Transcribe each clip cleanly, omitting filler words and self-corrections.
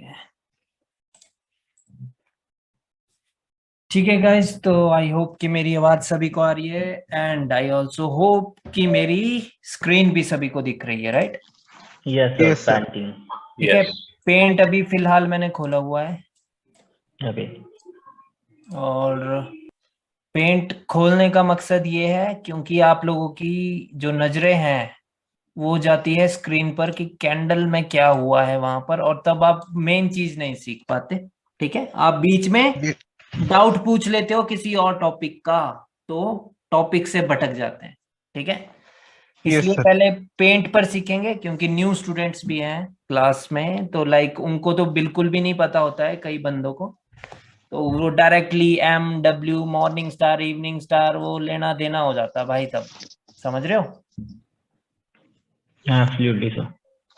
है। ठीक है गाइस, तो आई होप कि मेरी आवाज सभी को आ रही है एंड आई ऑल्सो होप कि मेरी स्क्रीन भी सभी को दिख रही है, राइट? Yes sir. ठीक है। पेंट अभी फिलहाल मैंने खोला हुआ है अभी और पेंट खोलने का मकसद ये है क्योंकि आप लोगों की जो नजरें हैं वो जाती है स्क्रीन पर कि कैंडल में क्या हुआ है वहां पर, और तब आप मेन चीज नहीं सीख पाते। ठीक है, आप बीच में डाउट पूछ लेते हो किसी और टॉपिक का, तो टॉपिक से भटक जाते हैं। ठीक है, इसलिए सर। पहले पेंट पर सीखेंगे क्योंकि न्यू स्टूडेंट्स भी हैं क्लास में, तो लाइक उनको तो बिल्कुल भी नहीं पता होता है कई बंदों को, तो वो directly MW morning star evening star वो लेना देना हो जाता है भाई, तब समझ रहे हो? Absolutely sir.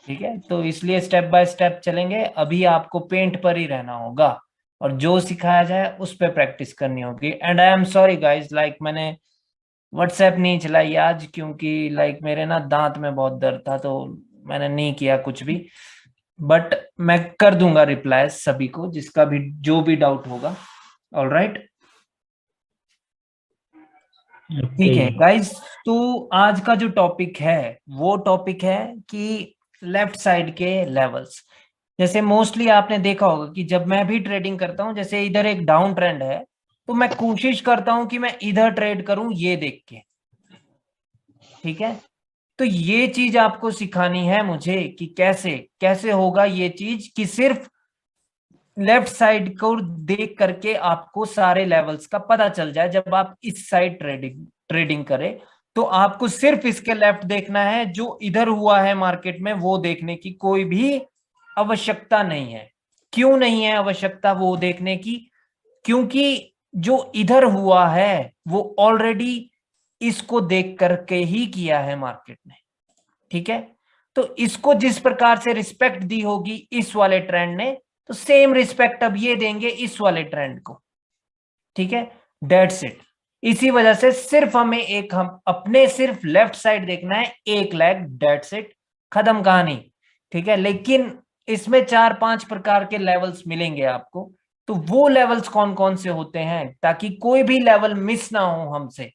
ठीक है, तो इसलिए स्टेप बाय स्टेप चलेंगे। अभी आपको पेंट पर ही रहना होगा और जो सिखाया जाए उस पर प्रैक्टिस करनी होगी। And I am sorry guys, like मैंने व्हाट्सएप नहीं चलाई आज क्योंकि लाइक मेरे ना दांत में बहुत दर्द था, तो मैंने नहीं किया कुछ भी। बट मैं कर दूंगा रिप्लाई सभी को जिसका भी जो भी डाउट होगा। ऑल राइट, ठीक है गाइस, तो आज का जो टॉपिक है वो टॉपिक है कि लेफ्ट साइड के लेवल्स। जैसे मोस्टली आपने देखा होगा कि जब मैं भी ट्रेडिंग करता हूं, जैसे इधर एक डाउन ट्रेंड है, तो मैं कोशिश करता हूं कि मैं इधर ट्रेड करूं ये देख के। ठीक है, तो ये चीज आपको सिखानी है मुझे कि कैसे कैसे होगा ये चीज कि सिर्फ लेफ्ट साइड को देख करके आपको सारे लेवल्स का पता चल जाए। जब आप इस साइड ट्रेडिंग ट्रेडिंग करें तो आपको सिर्फ इसके लेफ्ट देखना है, जो इधर हुआ है मार्केट में वो देखने की कोई भी आवश्यकता नहीं है। क्यों नहीं है आवश्यकता वो देखने की? क्योंकि जो इधर हुआ है वो ऑलरेडी इसको देख करके ही किया है मार्केट ने। ठीक है, तो इसको जिस प्रकार से रिस्पेक्ट दी होगी इस वाले ट्रेंड ने, तो सेम रिस्पेक्ट अब ये देंगे इस वाले ट्रेंड को। ठीक है, दैट्स इट। इसी वजह से सिर्फ हमें हम अपने सिर्फ लेफ्ट साइड देखना है, एक लेग, दैट्स इट, खत्म कहानी। ठीक है, लेकिन इसमें 4-5 प्रकार के लेवल्स मिलेंगे आपको, तो वो लेवल्स कौन कौन से होते हैं ताकि कोई भी लेवल मिस ना हो हमसे।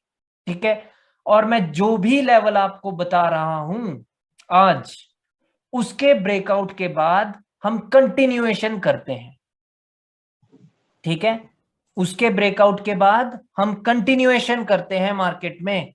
ठीक है, और मैं जो भी लेवल आपको बता रहा हूं आज, उसके ब्रेकआउट के बाद हम कंटिन्यूएशन करते हैं। ठीक है, उसके ब्रेकआउट के बाद हम कंटिन्यूएशन करते हैं मार्केट में।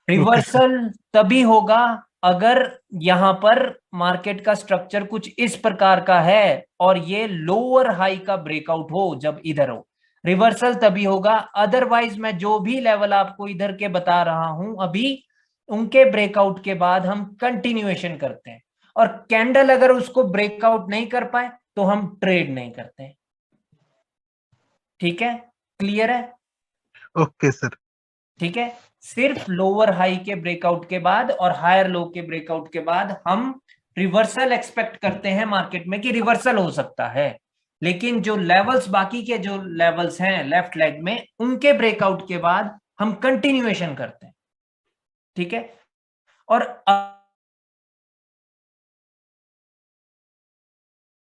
रिवर्सल तभी होगा अगर यहां पर मार्केट का स्ट्रक्चर कुछ इस प्रकार का है और ये लोअर हाई का ब्रेकआउट हो, जब इधर हो रिवर्सल तभी होगा। अदरवाइज मैं जो भी लेवल आपको इधर के बता रहा हूं अभी, उनके ब्रेकआउट के बाद हम कंटिन्यूएशन करते हैं, और कैंडल अगर उसको ब्रेकआउट नहीं कर पाए तो हम ट्रेड नहीं करते। ठीक है, क्लियर है? Okay sir. ठीक है, सिर्फ लोअर हाई के ब्रेकआउट के बाद और हायर लो के ब्रेकआउट के बाद हम रिवर्सल एक्सपेक्ट करते हैं मार्केट में कि रिवर्सल हो सकता है, लेकिन जो लेवल्स बाकी के जो लेवल्स हैं लेफ्ट लेग में, उनके ब्रेकआउट के बाद हम कंटिन्यूएशन करते हैं। ठीक है, और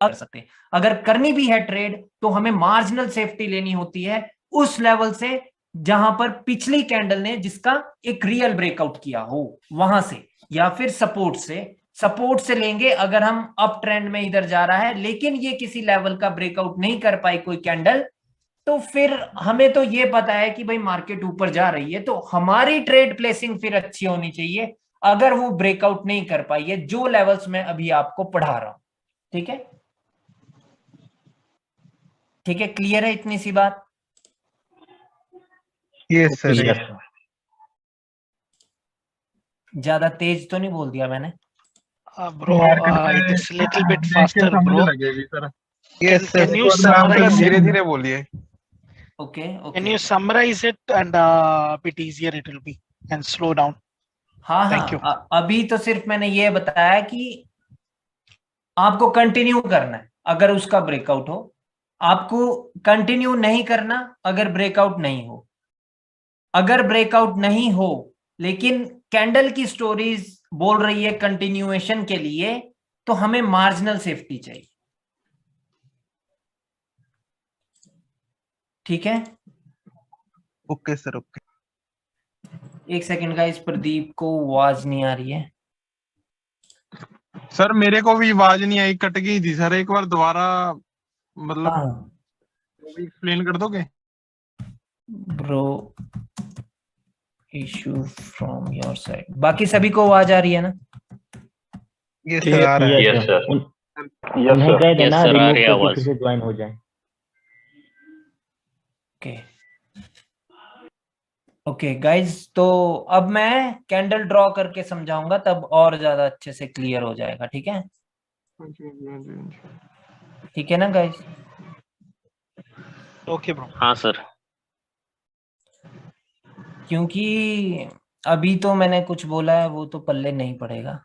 कर सकते हैं। अगर करनी भी है ट्रेड तो हमें मार्जिनल सेफ्टी लेनी होती है उस लेवल से जहां पर पिछली कैंडल ने जिसका एक रियल ब्रेकआउट किया हो वहां से, या फिर सपोर्ट से लेंगे अगर हम अप ट्रेंड में इधर जा रहा है लेकिन ये किसी लेवल का ब्रेकआउट नहीं कर पाई कोई कैंडल, तो फिर हमें तो ये पता है कि भाई मार्केट ऊपर जा रही है, तो हमारी ट्रेड प्लेसिंग फिर अच्छी होनी चाहिए अगर वो ब्रेकआउट नहीं कर पाई है जो लेवल्स मैं अभी आपको पढ़ा रहा हूं। ठीक है, ठीक है, क्लियर है इतनी सी बात? Yes sir. ज्यादा तेज तो नहीं बोल दिया मैंने? Bro, it is little bit faster, bro. Yes Can you sir. summarize it? धीरे धीरे बोलिए। Okay Can you summarize it and bit easier it will be and slow down. हाँ Thank you. हाँ, अभी तो सिर्फ मैंने ये बताया कि आपको कंटिन्यू करना है अगर उसका ब्रेकआउट हो, आपको कंटिन्यू नहीं करना अगर ब्रेकआउट नहीं हो। अगर ब्रेकआउट नहीं हो लेकिन कैंडल की स्टोरीज बोल रही है कंटिन्यूएशन के लिए, तो हमें मार्जिनल सेफ्टी चाहिए। ठीक है, ओके सर, ओके। एक सेकंड गाइस, प्रदीप को आवाज नहीं आ रही है। सर मेरे को भी आवाज नहीं आई, कट गई थी सर। एक बार दोबारा मतलब हाँ एक्सप्लेन कर दोगे? Bro, issue from your side. बाकी सभी को आवाज आ रही है ना? ये सर आ रहा है। यस सर, उन्हें कह देना सर, आ रिमूव रही करके आवाज। फिर से ज्वाइन हो जाए। ओके ओके गाइज, तो अब मैं कैंडल ड्रॉ करके समझाऊंगा, तब और ज्यादा अच्छे से क्लियर हो जाएगा। ठीक है, ठीक है ना गाइज? Okay, bro. हाँ सर। क्योंकि अभी तो मैंने कुछ बोला है वो तो पल्ले नहीं पड़ेगा।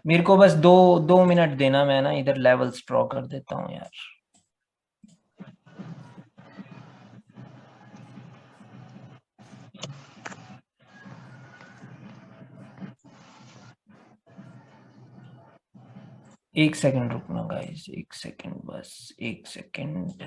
मेरे को बस दो मिनट देना, मैं ना इधर लेवल्स ड्रॉ कर देता हूँ यार। एक सेकंड रुकना गाइस, एक सेकंड, बस एक सेकंड।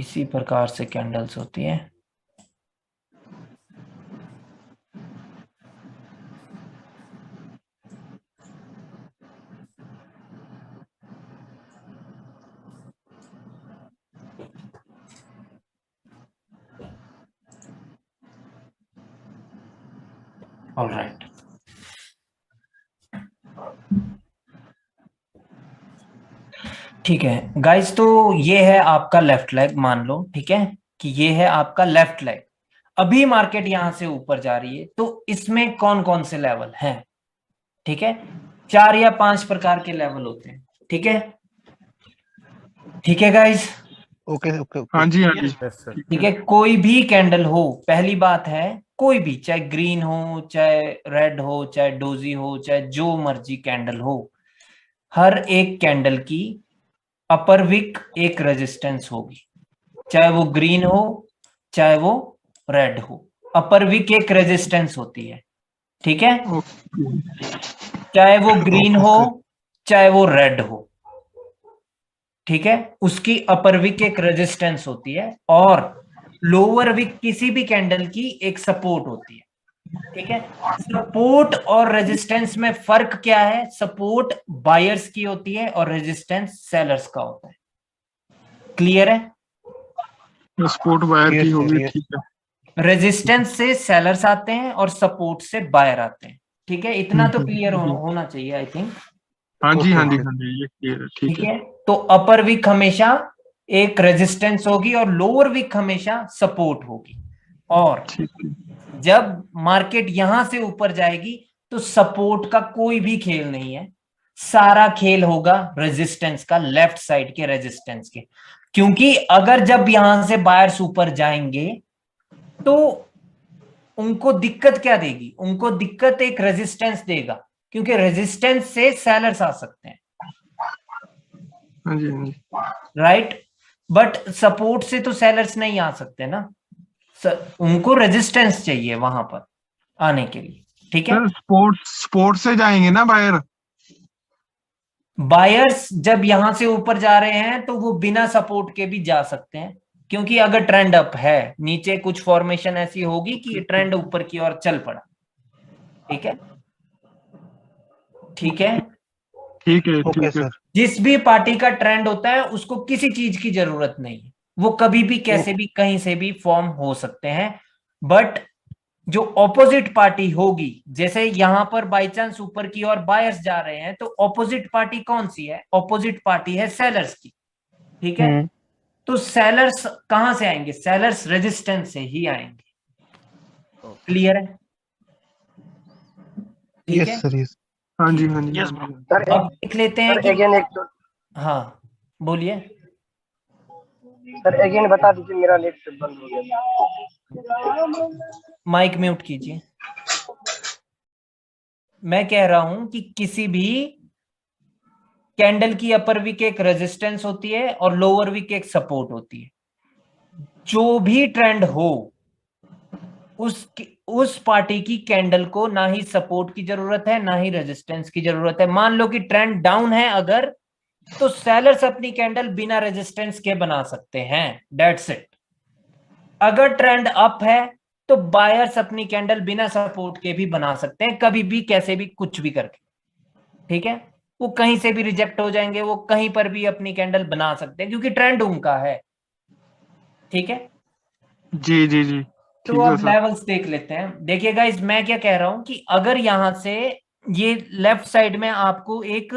इसी प्रकार से कैंडल्स होती है। ऑलराइट, ठीक है गाइस, तो ये है आपका लेफ्ट लेग, मान लो। ठीक है कि ये है आपका लेफ्ट लेग। अभी मार्केट यहां से ऊपर जा रही है, तो इसमें कौन कौन से लेवल हैं? ठीक है, 4 या 5 प्रकार के लेवल होते हैं। ठीक है, ठीक है गाइस? Okay okay okay. हाँ जी, हाँ जी। Yes, ठीक है, कोई भी कैंडल हो, पहली बात है, कोई भी, चाहे ग्रीन हो, चाहे रेड हो, चाहे डोजी हो, चाहे जो मर्जी कैंडल हो, हर एक कैंडल की अपर विक एक रेजिस्टेंस होगी। चाहे वो ग्रीन हो, चाहे वो रेड हो, अपर विक एक रेजिस्टेंस होती है। ठीक है, चाहे वो ग्रीन हो, चाहे वो रेड हो। ठीक है, उसकी अपर विक एक रेजिस्टेंस होती है, और लोअर विक किसी भी कैंडल की एक सपोर्ट होती है। ठीक है, सपोर्ट और रेजिस्टेंस में फर्क क्या है? सपोर्ट बायर्स की होती है और रेजिस्टेंस सेलर्स का होता है। क्लियर है? स्पोर्ट बायर की Yes, sir, होगी, yes. ठीक है। रेजिस्टेंस से सेलर्स आते हैं और सपोर्ट से बायर आते हैं। ठीक है, इतना तो क्लियर होना चाहिए आई थिंक। हाँ जी, हाँ जी, Okay, हाँ जी, ये क्लियर है, ठीक ठीक है। है, तो अपर विक हमेशा एक रेजिस्टेंस होगी और लोअर विक हमेशा सपोर्ट होगी। और ठीक है, जब मार्केट यहां से ऊपर जाएगी तो सपोर्ट का कोई भी खेल नहीं है, सारा खेल होगा रेजिस्टेंस का, लेफ्ट साइड के रेजिस्टेंस के। क्योंकि अगर जब यहां से बायर्स ऊपर जाएंगे तो उनको दिक्कत क्या देगी? उनको दिक्कत एक रेजिस्टेंस देगा, क्योंकि रेजिस्टेंस से सेलर्स आ सकते हैं। हाँ जी, हाँ जी। राइट, बट सपोर्ट से तो सेलर्स नहीं आ सकते ना, उनको रेजिस्टेंस चाहिए वहां पर आने के लिए। ठीक है, सर स्पोर्ट से जाएंगे ना बायर? बायर्स जब यहां से ऊपर जा रहे हैं तो वो बिना सपोर्ट के भी जा सकते हैं, क्योंकि अगर ट्रेंड अप है, नीचे कुछ फॉर्मेशन ऐसी होगी कि ट्रेंड ऊपर की ओर चल पड़ा। ठीक है, ठीक है, ठीक है, okay, ठीक है। sir. जिस भी पार्टी का ट्रेंड होता है उसको किसी चीज की जरूरत नहीं है, वो कभी भी कैसे भी कहीं से भी फॉर्म हो सकते हैं। बट जो ऑपोजिट पार्टी होगी, जैसे यहां पर बाई चांस ऊपर की ओर बायर्स जा रहे हैं, तो ऑपोजिट पार्टी कौन सी है? ऑपोजिट पार्टी है सेलर्स की। ठीक है, तो सेलर्स कहां से आएंगे? सेलर्स रेजिस्टेंस से ही आएंगे। क्लियर है? ठीक Yes, है, sir, yes. हाँ जी, हाँ जी। Yes, bro. अब देख लेते हैं कि अगेन एक हाँ बोलिए। सर अगेन बता दीजिए, मेरा नेट बंद हो गया। माइक म्यूट कीजिए। मैं कह रहा हूं कि किसी भी कैंडल की अपर वीक एक रेजिस्टेंस होती है और लोअर वीक एक सपोर्ट होती है। जो भी ट्रेंड हो, उस पार्टी की कैंडल को ना ही सपोर्ट की जरूरत है ना ही रेजिस्टेंस की जरूरत है। मान लो कि ट्रेंड डाउन है अगर, तो सेलर्स अपनी कैंडल बिना रेजिस्टेंस के बना सकते हैं, दैट्स इट। अगर ट्रेंड अप है तो बायर्स अपनी कैंडल बिना सपोर्ट के भी बना सकते हैं, कभी भी, कैसे भी, कुछ भी करके। ठीक है, वो कहीं से भी रिजेक्ट हो जाएंगे, वो कहीं पर भी अपनी कैंडल बना सकते हैं क्योंकि ट्रेंड उनका है। ठीक है, जी जी जी, तो ठीक है अब सर। लेवल्स देख लेते हैं। देखिए गाइस, मैं क्या कह रहा हूं कि अगर यहां से ये लेफ्ट साइड में आपको एक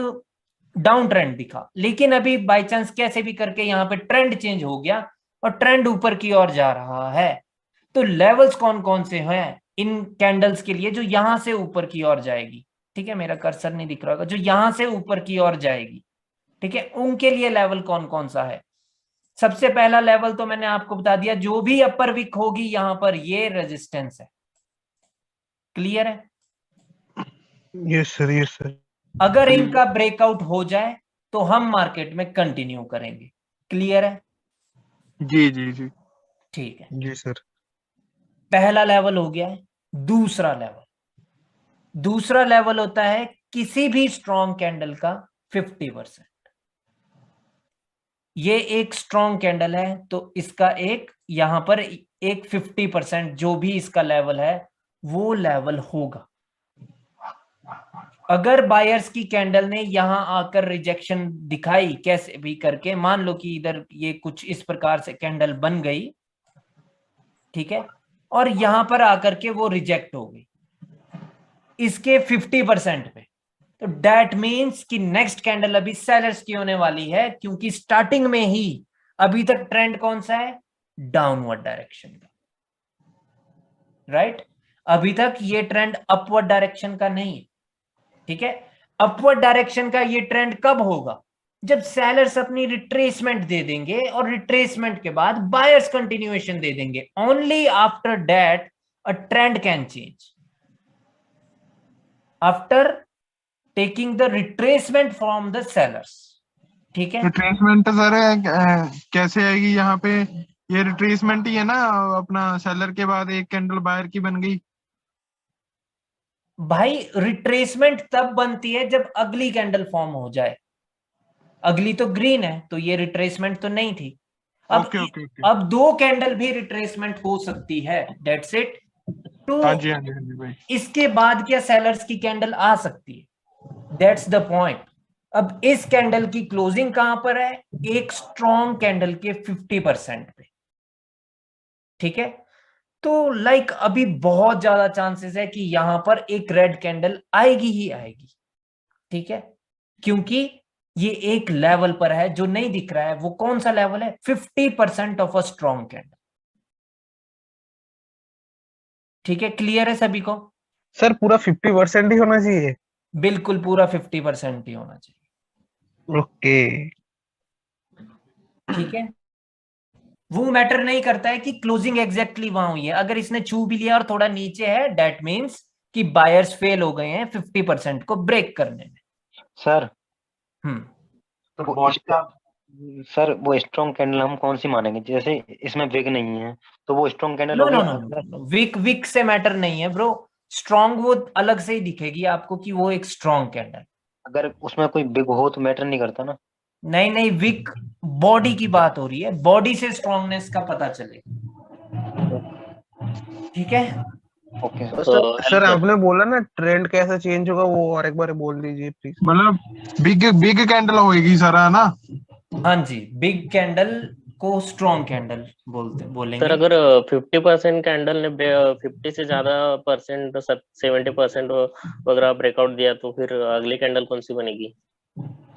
डाउन ट्रेंड दिखा, लेकिन अभी बाय चांस कैसे भी करके यहां पे ट्रेंड चेंज हो गया और ट्रेंड ऊपर की ओर जा रहा है, तो लेवल्स कौन कौन से हैं इन कैंडल्स के लिए जो यहां से ऊपर की ओर जाएगी? ठीक है, मेरा कर्सर नहीं दिख रहा होगा, जो यहां से ऊपर की ओर जाएगी। ठीक है, उनके लिए लेवल कौन कौन सा है? सबसे पहला लेवल तो मैंने आपको बता दिया, जो भी अपर विक होगी यहां पर, ये रेजिस्टेंस है। क्लियर है? Yes sir, yes sir. अगर इनका ब्रेकआउट हो जाए तो हम मार्केट में कंटिन्यू करेंगे। क्लियर है? जी जी जी ठीक है, जी सर। पहला लेवल हो गया है। दूसरा लेवल होता है किसी भी स्ट्रॉन्ग कैंडल का 50%। ये एक स्ट्रॉन्ग कैंडल है तो इसका एक यहां पर एक 50% जो भी इसका लेवल है वो लेवल होगा। अगर बायर्स की कैंडल ने यहां आकर रिजेक्शन दिखाई कैसे भी करके, मान लो कि इधर ये कुछ इस प्रकार से कैंडल बन गई, ठीक है, और यहां पर आकर के वो रिजेक्ट हो गई इसके 50% पे, तो दैट मींस कि नेक्स्ट कैंडल अभी सेलर्स की होने वाली है, क्योंकि स्टार्टिंग में ही अभी तक ट्रेंड कौन सा है? डाउनवर्ड डायरेक्शन का। राइट, अभी तक ये ट्रेंड अपवर्ड डायरेक्शन का नहीं है। ठीक है, अपवर्ड डायरेक्शन का ये ट्रेंड कब होगा? जब सेलर्स अपनी रिट्रेसमेंट दे देंगे और रिट्रेसमेंट के बाद बायर्स कंटिन्यूएशन दे देंगे। Only after that a trend can change, after taking the retracement from the sellers. ठीक है, रिट्रेसमेंट सर कैसे आएगी यहाँ पे? ये रिट्रेसमेंट ही है ना, अपना सेलर के बाद एक कैंडल बायर की बन गई। भाई रिट्रेसमेंट तब बनती है जब अगली कैंडल फॉर्म हो जाए। अगली तो ग्रीन है तो ये रिट्रेसमेंट तो नहीं थी। अब ओके ओके ओके। अब दो कैंडल भी रिट्रेसमेंट हो सकती है, दैट्स इट। तो हाँ जी हाँ जी हाँ जी भाई। इसके बाद क्या सेलर्स की कैंडल आ सकती है? That's the point. अब इस कैंडल की क्लोजिंग कहां पर है? एक स्ट्रॉन्ग कैंडल के 50% पे। ठीक है, तो लाइक अभी बहुत ज्यादा चांसेस है कि यहां पर एक रेड कैंडल आएगी ही आएगी। ठीक है, क्योंकि ये एक लेवल पर है जो नहीं दिख रहा है। वो कौन सा लेवल है? 50% ऑफ अ स्ट्रॉन्ग कैंडल। ठीक है, क्लियर है सभी को? सर पूरा 50% ही होना चाहिए? बिल्कुल पूरा 50% ही होना चाहिए। ओके। ठीक है, वो मैटर नहीं करता है कि क्लोजिंग एग्जैक्टली वहां हुई है। अगर इसने छू भी लिया और थोड़ा नीचे है, दैट मीन्स कि बायर्स फेल हो गए हैं 50% को ब्रेक करने में। सर हम्म, सर वो स्ट्रॉन्ग कैंडल हम कौन सी मानेंगे? जैसे इसमें विग नहीं है तो वो स्ट्रॉन्ग कैंडल नो होगी नो नो अगर? नो, विक विक से मैटर नहीं है ब्रो। स्ट्रॉन्ग वो अलग से ही दिखेगी आपको कि वो एक स्ट्रॉन्ग कैंडल। अगर उसमें कोई विग हो तो मैटर नहीं करता ना? नहीं नहीं, विक बॉडी की बात हो रही है, बॉडी से स्ट्रॉन्गनेस का पता चलेगा। ठीक है, ओके तो सर। सर आपने बोला ना ट्रेंड कैसे चेंज होगा, वो और एक बार बोल दीजिए प्लीज। मतलब बिग बिग कैंडल होएगी सर, है ना? हाँ जी, बिग कैंडल को स्ट्रॉन्ग कैंडल सर बोलेंगे। अगर 50% कैंडल ने 50 से ज्यादा परसेंट 70% वगैरह ब्रेकआउट दिया तो फिर अगली कैंडल कौन सी बनेगी?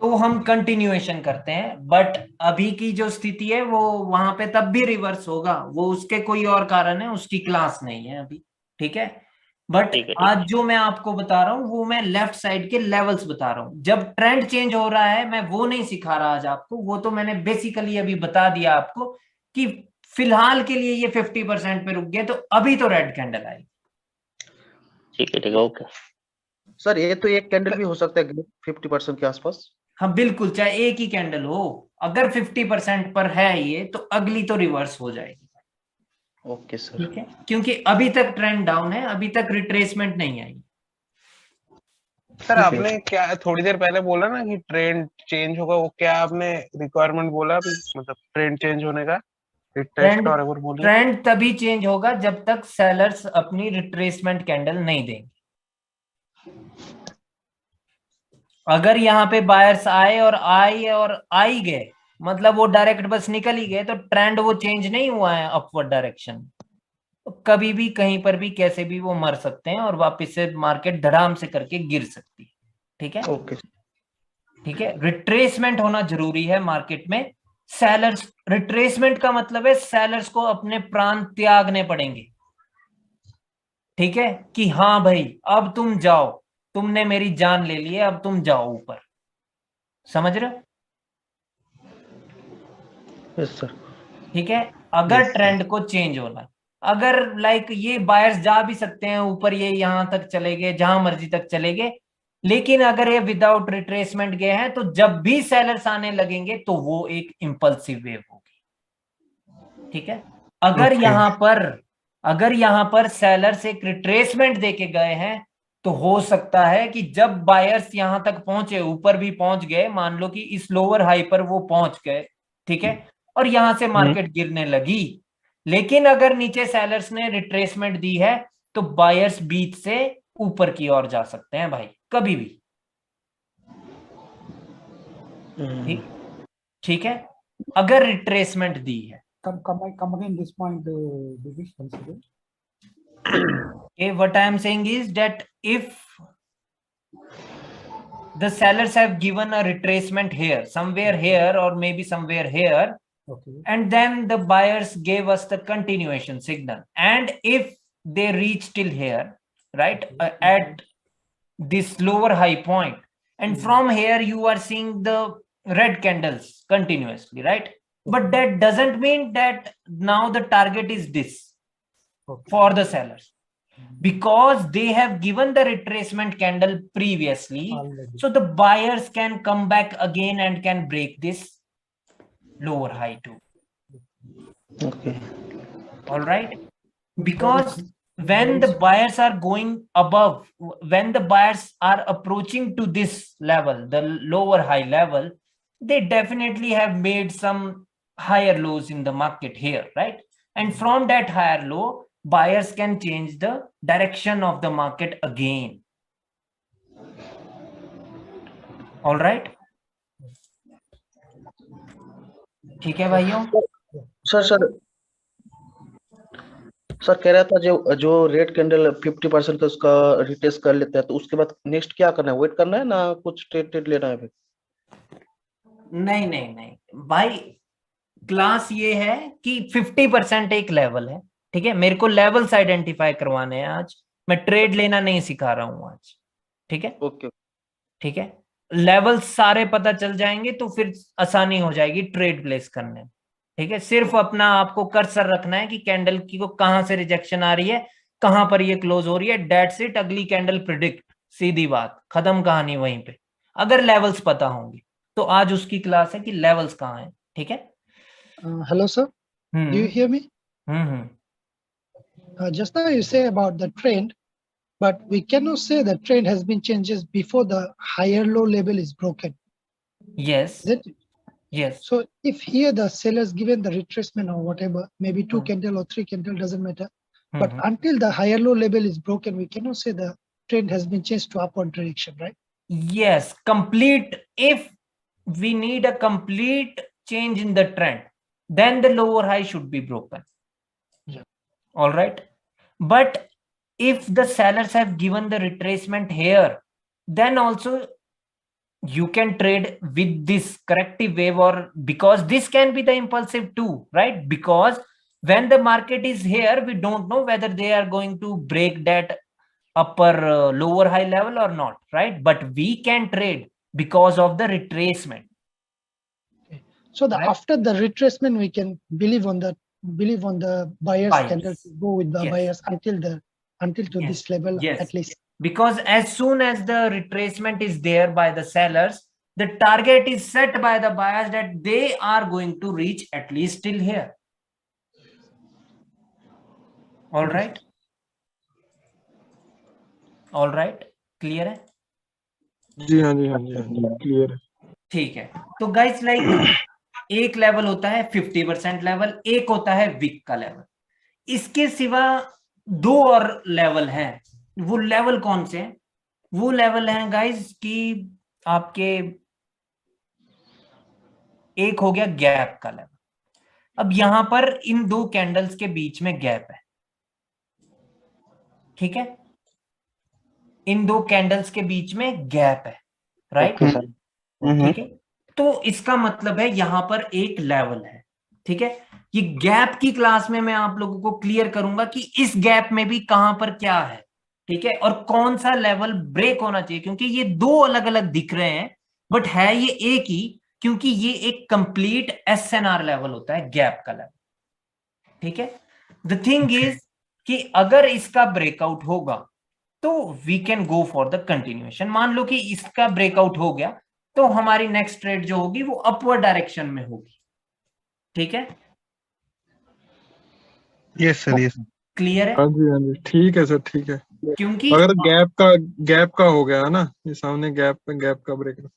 तो हम कंटिन्यूएशन करते हैं, बट अभी की जो स्थिति है वो वहां पे तब भी रिवर्स होगा। वो उसके कोई और कारण है, उसकी क्लास नहीं है अभी। ठीक है, बट ठीक है आज जो मैं आपको बता रहा हूं वो मैं लेफ्ट साइड के लेवल्स बता रहा हूं। जब ट्रेंड चेंज हो रहा है मैं वो नहीं सिखा रहा आज आपको, वो तो मैंने बेसिकली अभी बता दिया आपको कि फिलहाल के लिए ये 50% पे रुक गया, तो अभी तो रेड कैंडल आएगी। ठीक है ओके। सर ये तो एक कैंडल भी हो सकता है 50% के आसपास। हाँ बिल्कुल, चाहे एक ही कैंडल हो, अगर 50% पर है ये तो अगली तो रिवर्स हो जाएगी। Okay sir. ठीक है, क्योंकि अभी तक ट्रेंड डाउन है, अभी तक रिट्रेसमेंट नहीं आई। सर आपने क्या थोड़ी देर पहले बोला ना कि ट्रेंड चेंज होगा, वो क्या आपने रिक्वायरमेंट बोला अभी, मतलब ट्रेंड चेंज होने का रिट्रेस का, और एक बार बोलिए। ट्रेंड तभी चेंज होगा जब तक सेलर्स अपनी रिट्रेसमेंट कैंडल नहीं देंगे। अगर यहाँ पे बायर्स आए और आ ही गए, मतलब वो डायरेक्ट बस निकल ही गए, तो ट्रेंड वो चेंज नहीं हुआ है अपवर्ड डायरेक्शन, तो कभी भी कहीं पर भी कैसे भी वो मर सकते हैं और वापस से मार्केट धड़ाम से करके गिर सकती है। ठीक है, ओके ठीक है, रिट्रेसमेंट होना जरूरी है मार्केट में। सेलर्स, रिट्रेसमेंट का मतलब है सेलर्स को अपने प्राण त्यागने पड़ेंगे। ठीक है, कि हाँ भाई अब तुम जाओ, तुमने मेरी जान ले ली है, अब तुम जाओ ऊपर। समझ रहे हो? Yes sir. ठीक है, अगर ट्रेंड को चेंज होना, अगर लाइक ये बायर्स जा भी सकते हैं ऊपर, ये यहां तक चले गए, जहां मर्जी तक चले गए, लेकिन अगर ये विदाउट रिट्रेसमेंट गए हैं, तो जब भी सेलर्स आने लगेंगे तो वो एक इंपल्सिव वेव होगी। ठीक है, अगर यहां पर सेलर्स एक रिट्रेसमेंट देके गए हैं, तो हो सकता है कि जब बायर्स यहां तक पहुंचे, ऊपर भी पहुंच गए, मान लो कि इस लोअर हाई पर वो पहुंच गए, ठीक है, और यहां से मार्केट गिरने लगी, लेकिन अगर नीचे सेलर्स ने रिट्रेसमेंट दी है, तो बायर्स बीच से ऊपर की ओर जा सकते हैं भाई, कभी भी। ठीक है, अगर रिट्रेसमेंट दी है। Come again this point, Divish, once again. Okay, what I am saying is that if the sellers have given a retracement here, somewhere here, or maybe somewhere here, Okay. and then the buyers gave us the continuation signal, and if they reach till here, right, at this lower high point, and from here you are seeing the red candles continuously, right? But that doesn't mean that now the target is this for the sellers, because they have given the retracement candle previously already. So the buyers can come back again and can break this lower high too. Okay. All right, because when the buyers are going above, when the buyers are approaching to this level, the lower high level, they definitely have made some higher lows in the market here, right? And from that higher low, buyers can change the direction of the market again. All right, ठीक है भाइयों? Sir कह रहा था जो red candle 50% का उसका retest कर लेता है, तो उसके बाद नेक्स्ट क्या करना है? वेट करना है ना, कुछ ट्रेड लेना है? नहीं भाई, क्लास ये है कि 50% एक लेवल है। ठीक है, मेरे को लेवल्स आइडेंटिफाई करवाने हैं आज, मैं ट्रेड लेना नहीं सिखा रहा हूं आज। ठीक है, ओके, ठीक है, लेवल्स सारे पता चल जाएंगे तो फिर आसानी हो जाएगी ट्रेड प्लेस करने में। ठीक है, सिर्फ अपना आपको कर्सर रखना है कि कैंडल की को कहां से रिजेक्शन आ रही है, कहां पर ये क्लोज हो रही है, दैट्स इट। अगली कैंडल प्रिडिक्ट, सीधी बात, खत्म कहानी वहीं पे, अगर लेवल्स पता होंगे तो। आज उसकी क्लास है कि लेवल्स कहाँ हैं। ठीक है, Hello, sir. Do you hear me? Just now you say about the trend, but we cannot say the trend has been changes before the higher low level is broken. Yes. Yes. So if here the sellers given the retracement or whatever, maybe 2 candle or 3 candle, doesn't matter. But until the higher low level is broken, we cannot say the trend has been changed to upward direction, right? Yes, complete. If we need a complete change in the trend, then the lower high should be broken. Yeah. All right. But if the sellers have given the retracement here, then also you can trade with this corrective wave, or because this can be the impulsive too, right? Because when the market is here, we don't know whether they are going to break that upper lower high level or not, right? But we can trade because of the retracement. So the after the retracement, we can believe on the buyers candle, go with the buyers until to this level at least. because as soon as the retracement is there by the sellers, the target is set by the buyers that they are going to reach at least till here. All right, clear है? जी हाँ जी हाँ जी हाँ जी, clear है। ठीक है, तो guys like एक level होता है 50% लेवल, एक होता है विक का लेवल। इसके सिवा दो और लेवल हैं। वो लेवल कौन से हैं? वो लेवल हैं गाइस कि आपके एक हो गया गैप का लेवल। अब यहां पर इन दो कैंडल्स के बीच में गैप है, ठीक है, इन दो कैंडल्स के बीच में गैप है, राइट? ठीक है, तो इसका मतलब है यहां पर एक लेवल है, ठीक है। ये गैप की क्लास में मैं आप लोगों को क्लियर करूंगा कि इस गैप में भी कहां पर क्या है, ठीक है, और कौन सा लेवल ब्रेक होना चाहिए, क्योंकि ये दो अलग अलग दिख रहे हैं बट है ये एक ही, क्योंकि ये एक कंप्लीट एसएनआर लेवल होता है, गैप का लेवल, ठीक है। द थिंग इज कि अगर इसका ब्रेकआउट होगा तो we can go for the continuation. मान लो कि इसका ब्रेकआउट हो गया तो हमारी नेक्स्ट ट्रेड जो होगी वो अपवर्ड डायरेक्शन में होगी, ठीक है। यस सर, यस क्लियर है? हाँ जी ठीक है सर, ठीक है। क्योंकि अगर गैप का हो गया ना, ये सामने गैप का ब्रेक,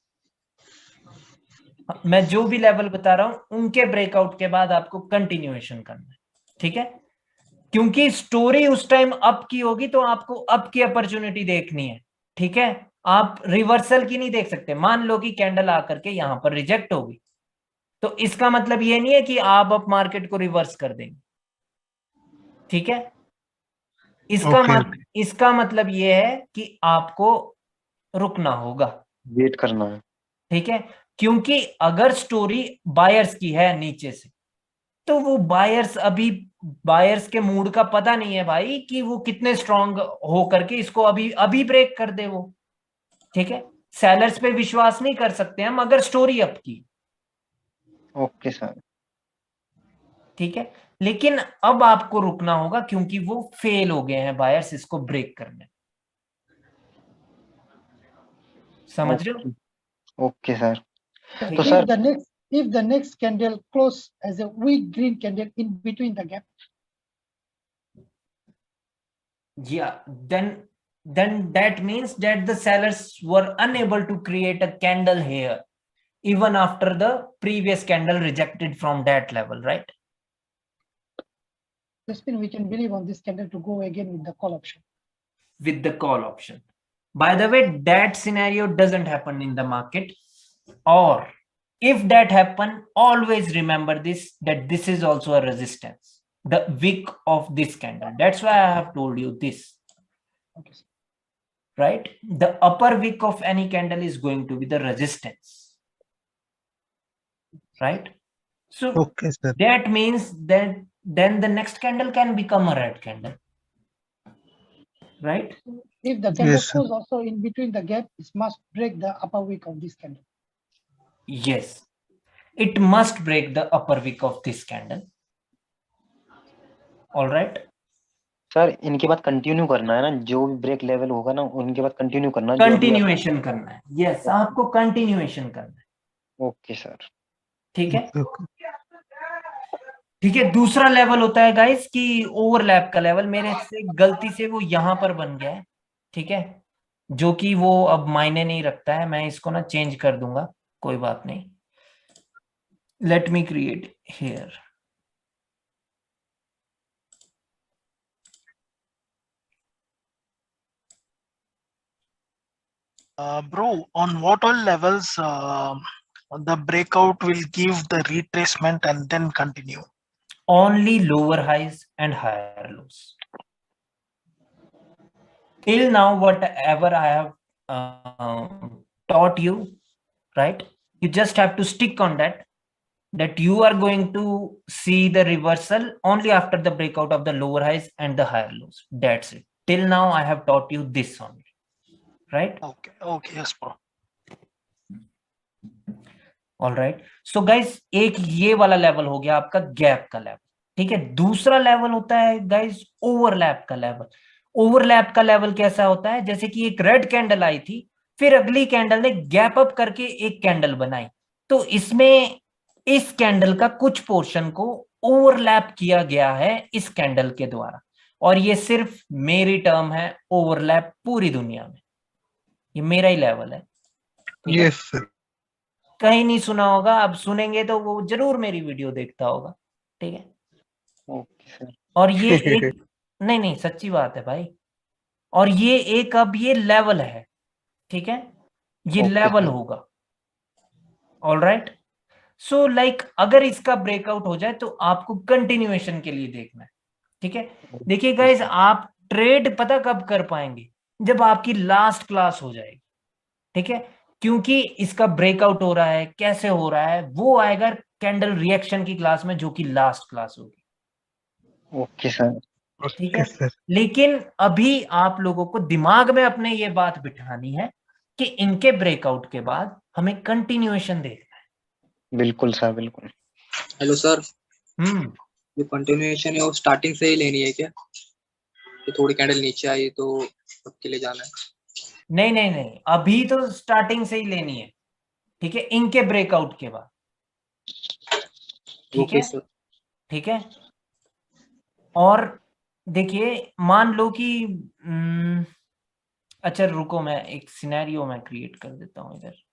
मैं जो भी लेवल बता रहा हूं उनके ब्रेकआउट के बाद आपको कंटिन्यूएशन करना है, ठीक है। क्योंकि स्टोरी उस टाइम अप की होगी तो आपको अप की अपॉर्चुनिटी देखनी है, ठीक है। आप रिवर्सल की नहीं देख सकते। मान लो कि कैंडल आकर के यहां पर रिजेक्ट होगी तो इसका मतलब ये नहीं है कि आप अप मार्केट को रिवर्स कर देंगे, ठीक है। इसका मतलब ये है कि आपको रुकना होगा, वेट करना है, ठीक है। क्योंकि अगर स्टोरी बायर्स की है नीचे से तो वो बायर्स के मूड का पता नहीं है भाई कि वो कितने स्ट्रांग हो करके इसको अभी ब्रेक कर दे वो, ठीक है। सेलर्स पे विश्वास नहीं कर सकते हम अगर स्टोरी अप की, ओके सर, ठीक है। लेकिन अब आपको रुकना होगा क्योंकि वो फेल हो गए हैं बायर्स इसको ब्रेक करने, समझ रहे हो? Okay sir. ठीक तो है। Sir if the next candle close as a weak green candle in between the gap, yeah, then that means that the sellers were unable to create a candle here even after the previous candle rejected from that level, right? this means we can believe on this candle to go again with the call option. With the call option. By the way, that scenario doesn't happen in the market, or if that happen, always remember this, that this is also a resistance, the wick of this candle. That's why I have told you this, Okay. right? The upper wick of any candle is going to be the resistance, right? So okay sir, that means that then the next candle can become a red candle, right? If the candle Yes, sir. close also in between the gap, it must break the upper wick of this candle. Yes, it must break the upper wick of this candle. All right. Sir इनके बाद continue करना है ना, जो भी break level होगा ना उनके बाद कंटिन्यू करना है, कंटिन्यूएशन करना है। यस, आपको कंटिन्यूएशन करना है। ओके सर, ठीक है, ठीक है। दूसरा लेवल होता है गाइस कि ओवरलैप का लेवल। मेरे से गलती से वो यहां पर बन गया है, ठीक है, जो कि वो अब मायने नहीं रखता है। मैं इसको ना चेंज कर दूंगा, कोई बात नहीं। Let me create here. Bro, on what all levels the breakout will give the retracement and then continue? Only lower highs and higher lows. Till now, whatever I have taught you, right? You just have to stick on that you are going to see the reversal only after the breakout of the lower highs and the higher lows. That's it. Till now, I have taught you this only, right? Okay, yes, bro. All right. So guys, एक ये वाला level हो गया आपका gap का level, ठीक है। दूसरा लेवल होता है गाइज ओवरलैप का लेवल। ओवरलैप का लेवल कैसा होता है, जैसे कि एक रेड कैंडल आई थी, फिर अगली कैंडल ने गैप अप करके एक कैंडल बनाई, तो इसमें इस कैंडल का कुछ पोर्शन को ओवरलैप किया गया है इस कैंडल के द्वारा, और ये सिर्फ मेरी टर्म है, ओवरलैप पूरी दुनिया में ये मेरा ही लेवल है। ठीक है, यस सर। कहीं नहीं सुना होगा, अब सुनेंगे तो वो जरूर मेरी वीडियो देखता होगा। ठीक है, ओके सर। और ये एक नहीं नहीं सच्ची बात है भाई, और ये एक अब ये लेवल है। ठीक है, ये ओके लेवल सर। होगा। ऑलराइट, सो लाइक अगर इसका ब्रेकआउट हो जाए तो आपको कंटिन्यूएशन के लिए देखना है। ठीक है, देखिए गाइस, आप ट्रेड पता कब कर पाएंगे, जब आपकी लास्ट क्लास हो जाएगी। ठीक है, क्योंकि इसका ब्रेकआउट हो रहा है, कैसे हो रहा है, वो आएगा कैंडल रिएक्शन की क्लास में, जो कि लास्ट क्लास होगी। Okay sir. ठीक है, लेकिन अभी आप लोगों को दिमाग में अपने ये बात बिठानी है कि इनके ब्रेकआउट के बाद हमें कंटिन्यूएशन देखना है। बिल्कुल सर, बिल्कुल। हेलो सर, जो कंटिन्यूएशन है वो स्टार्टिंग से ही लेनी है क्या, कि थोड़ी कैंडल नीचे आई तो सबके लिए जाना है? नहीं नहीं नहीं, अभी तो स्टार्टिंग से ही लेनी है। ठीक है, इनके ब्रेकआउट के बाद। ठीक है, ठीक है, और देखिए मान लो कि अच्छा रुको, मैं एक सिनेरियो में क्रिएट कर देता हूं इधर।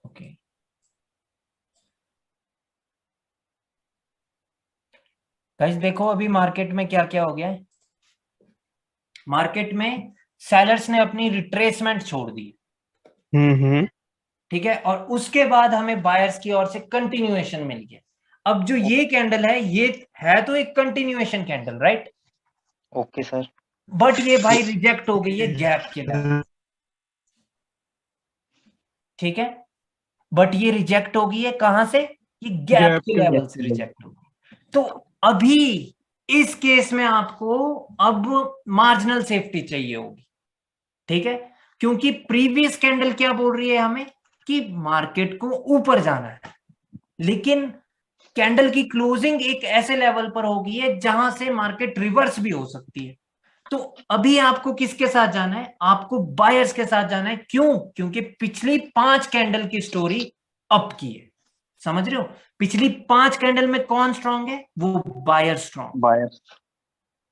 ओके, गाइस देखो अभी मार्केट में क्या क्या हो गया है। मार्केट में सेलर्स ने अपनी रिट्रेसमेंट छोड़ दी। ठीक है, और उसके बाद हमें बायर्स की ओर से कंटिन्यूएशन मिल गया। अब जो ये कैंडल है, ये है तो एक continuation candle, right? Okay sir. But ये भाई रिजेक्ट हो गई है गैप के लेवल। ठीक है, बट ये रिजेक्ट हो गई है कहां से, ये गैप के लेवल से रिजेक्ट हो गई। तो अभी इस केस में आपको अब मार्जिनल सेफ्टी चाहिए होगी। ठीक है, क्योंकि प्रीवियस कैंडल क्या बोल रही है हमें कि मार्केट को ऊपर जाना है, लेकिन कैंडल की क्लोजिंग एक ऐसे लेवल पर होगी है जहां से मार्केट रिवर्स भी हो सकती है। तो अभी आपको किसके साथ जाना है, आपको बायर्स के साथ जाना है। क्यों? क्योंकि पिछली 5 कैंडल की स्टोरी अप की है। समझ रहे हो, पिछली 5 कैंडल में कौन स्ट्रांग है, वो बायर स्ट्रांग। बायर।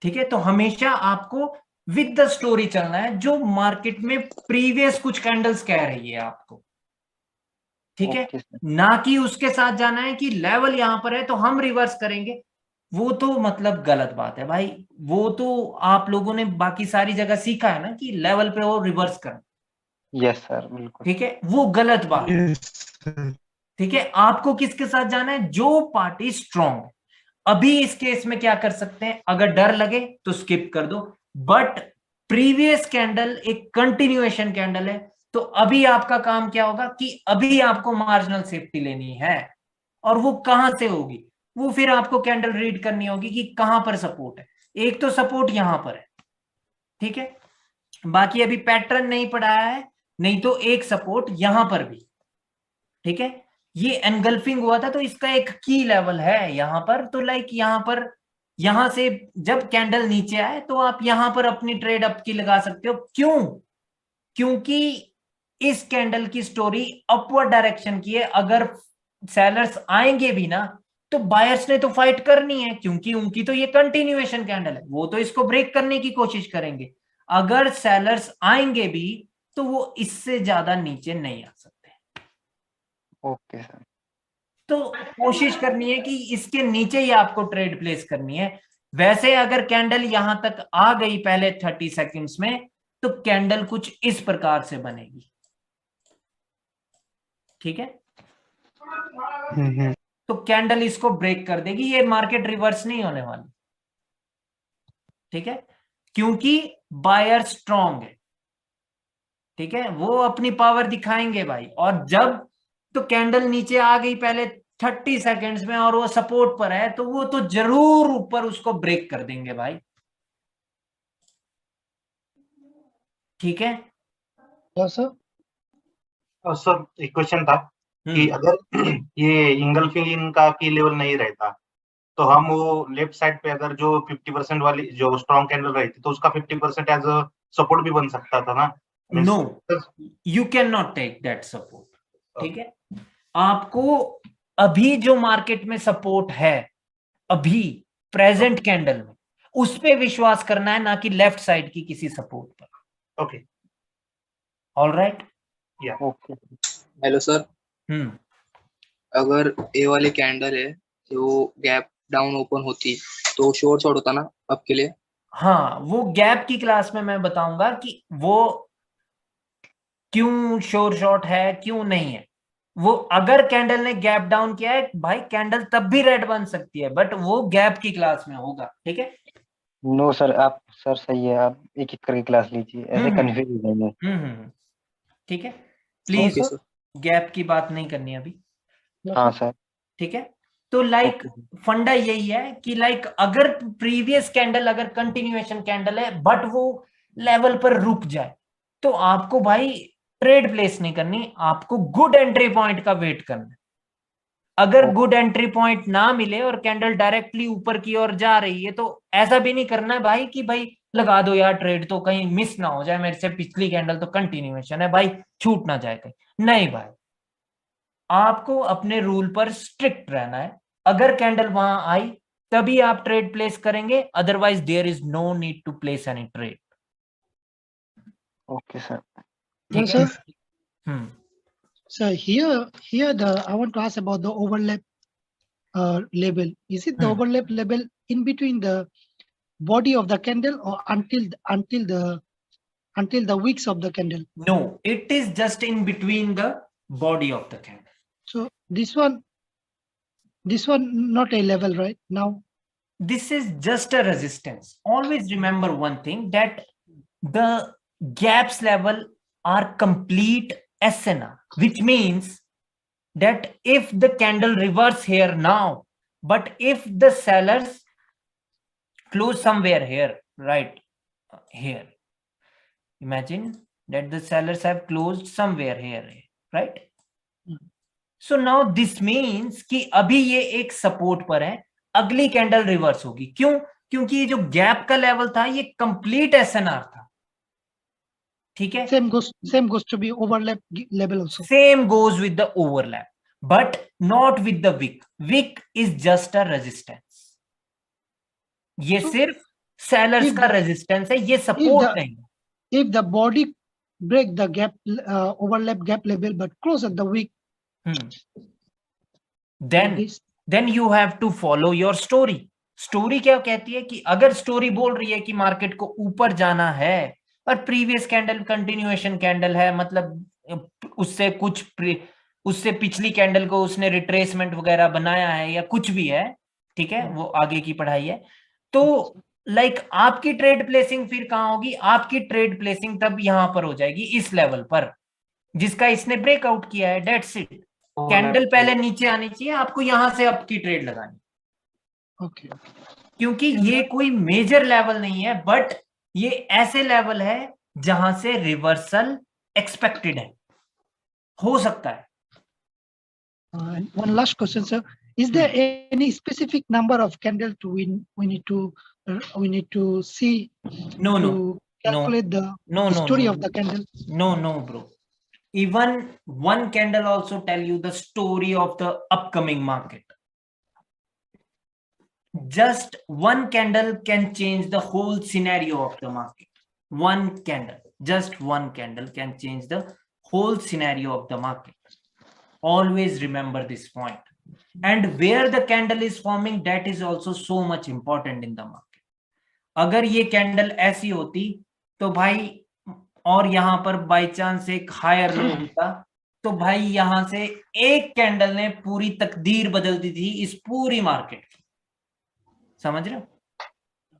ठीक है, तो हमेशा आपको विद द स्टोरी चलना है जो मार्केट में प्रीवियस कुछ कैंडल्स कह रही है आपको। ठीक है, ना कि उसके साथ जाना है कि लेवल यहां पर है तो हम रिवर्स करेंगे। वो तो मतलब गलत बात है भाई, वो तो आप लोगों ने बाकी सारी जगह सीखा है ना कि लेवल पे वो रिवर्स करना। यस सर, बिल्कुल। ठीक है, वो गलत बात है। ठीक है, आपको किसके साथ जाना है, जो पार्टी स्ट्रॉन्ग है। अभी इस केस में क्या कर सकते हैं, अगर डर लगे तो स्किप कर दो, बट प्रीवियस कैंडल एक कंटिन्यूएशन कैंडल है, तो अभी आपका काम क्या होगा कि अभी आपको मार्जिनल सेफ्टी लेनी है। और वो कहां से होगी, वो फिर आपको कैंडल रीड करनी होगी कि कहां पर सपोर्ट है। एक तो सपोर्ट यहां पर है, ठीक है, बाकी अभी पैटर्न नहीं पढ़ाया है, नहीं तो एक सपोर्ट यहां पर भी। ठीक है, ये एनगल्फिंग हुआ था तो इसका एक की लेवल है यहां पर। तो लाइक यहां पर, यहां से जब कैंडल नीचे आए तो आप यहां पर अपनी ट्रेड अप की लगा सकते हो। क्यों? क्योंकि इस कैंडल की स्टोरी अपवर्ड डायरेक्शन की है। अगर सेलर्स आएंगे भी ना तो बायर्स ने तो फाइट करनी है, क्योंकि उनकी तो ये कंटिन्यूएशन कैंडल है, वो तो इसको ब्रेक करने की कोशिश करेंगे। अगर सेलर्स आएंगे भी तो वो इससे ज्यादा नीचे नहीं आ सकते। Okay sir. तो कोशिश करनी है कि इसके नीचे ही आपको ट्रेड प्लेस करनी है, वैसे अगर कैंडल यहां तक आ गई पहले 30 सेकंड्स में तो कैंडल कुछ इस प्रकार से बनेगी, ठीक है। तो कैंडल इसको ब्रेक कर देगी, ये मार्केट रिवर्स नहीं होने वाली, ठीक है, क्योंकि बायर स्ट्रॉन्ग है, ठीक है, वो अपनी पावर दिखाएंगे भाई। और जब तो कैंडल नीचे आ गई पहले 30 सेकंड्स में और वो सपोर्ट पर है तो वो तो जरूर ऊपर उसको ब्रेक कर देंगे भाई, ठीक है। सर एक क्वेश्चन था कि अगर ये इंगल्फिंग का की लेवल नहीं रहता तो हम वो लेफ्ट साइड पे अगर जो 50% वाली जो स्ट्रॉन्ग कैंडल रहती तो उसका 50% एज अ सपोर्ट भी बन सकता था ना? No, you can not take that support, ठीक है। आपको अभी जो मार्केट में सपोर्ट है, अभी प्रेजेंट कैंडल में, उस पे विश्वास करना है, ना कि लेफ्ट साइड की किसी सपोर्ट पर। ओके, ऑल राइट, या ओके। हेलो सर, अगर ए वाली कैंडल है जो गैप डाउन ओपन होती तो शॉर्ट होता ना आपके लिए? हाँ, वो गैप की क्लास में मैं बताऊंगा कि वो क्यों शॉर्ट है क्यों नहीं है। वो अगर कैंडल ने गैप डाउन किया है भाई, कैंडल तब भी रेड बन सकती है, बट वो गैप की क्लास में होगा, ठीक है। नो सर, आप सर सही है, आप एक एक करके क्लास लीजिए, ऐसे कंफ्यूज हो जाएंगे। ठीक है, प्लीज गैप की बात नहीं करनी अभी। हाँ सर, ठीक है। तो लाइक फंडा यही है कि लाइक अगर प्रीवियस कैंडल अगर कंटिन्यूएशन कैंडल है बट वो लेवल पर रुक जाए तो आपको भाई ट्रेड प्लेस नहीं करनी, आपको गुड एंट्री पॉइंट का वेट करना है। अगर गुड एंट्री पॉइंट ना मिले और कैंडल डायरेक्टली ऊपर की ओर जा रही है तो ऐसा भी नहीं करना है भाई कि भाई लगा दो यार ट्रेड, तो कहीं मिस ना हो जाए मेरे से, पिछली कैंडल तो कंटिन्यूएशन है भाई, छूट ना जाए कहीं। नहीं भाई, आपको अपने रूल पर स्ट्रिक्ट रहना है। अगर कैंडल वहां आई तभी आप ट्रेड प्लेस करेंगे, otherwise there is no need to place any trade. Okay sir. ठीक है। So here I want to ask about the overlap label. Is it the overlap label in between the body of the candle or until the wicks of the candle? No, it is just in between the body of the candle. So this one not a level right now. This is just a resistance. Always remember one thing, that the gaps level are complete SNR, which means that if the candle reverse here now, but if the sellers close somewhere here, right here, imagine that the sellers have closed somewhere here, right? So now this means कि अभी ये एक support पर है, अगली candle reverse होगी। क्यों? क्योंकि ये जो गैप का लेवल था ये कंप्लीट SNR था, ठीक है। Same goes to be overlap level also. Same goes with the overlap, but not with the wick. Wick is just a resistance. ये सिर्फ sellers का resistance है, ये support नहीं। If the body break the gap overlap gap level but close at the wick, then you have to follow your story. Story क्या कहती है कि अगर स्टोरी बोल रही है कि मार्केट को ऊपर जाना है और प्रीवियस कैंडल कंटिन्यूएशन कैंडल है, मतलब उससे पिछली कैंडल को उसने रिट्रेसमेंट वगैरह बनाया है या कुछ भी है, ठीक है, वो आगे की पढ़ाई है। तो लाइक आपकी ट्रेड प्लेसिंग फिर कहां होगी? आपकी ट्रेड प्लेसिंग तब यहां पर हो जाएगी, इस लेवल पर जिसका इसने ब्रेकआउट किया है। That's it. कैंडल पहले नीचे आनी चाहिए, आपको यहां से अप की ट्रेड लगानी। ओके, क्योंकि ये कोई मेजर लेवल नहीं है, बट ये ऐसे लेवल है जहां से रिवर्सल एक्सपेक्टेड है, हो सकता है। One last question, sir. Is there any specific number of candle to we need to see to calculate the story of the candle? No, bro. Even one candle also tell you the story of the upcoming market. Just one candle can change the whole scenario of the market. One candle, just one candle can change the whole scenario of the market. Always remember this point. and where the candle is forming, that is also so much important in the market. अगर ये candle ऐसी होती तो भाई, और यहाँ पर by chance एक हायर लो होता, तो भाई यहां से एक कैंडल ने पूरी तकदीर बदल दी थी इस पूरी मार्केट की। समझ रहे हो?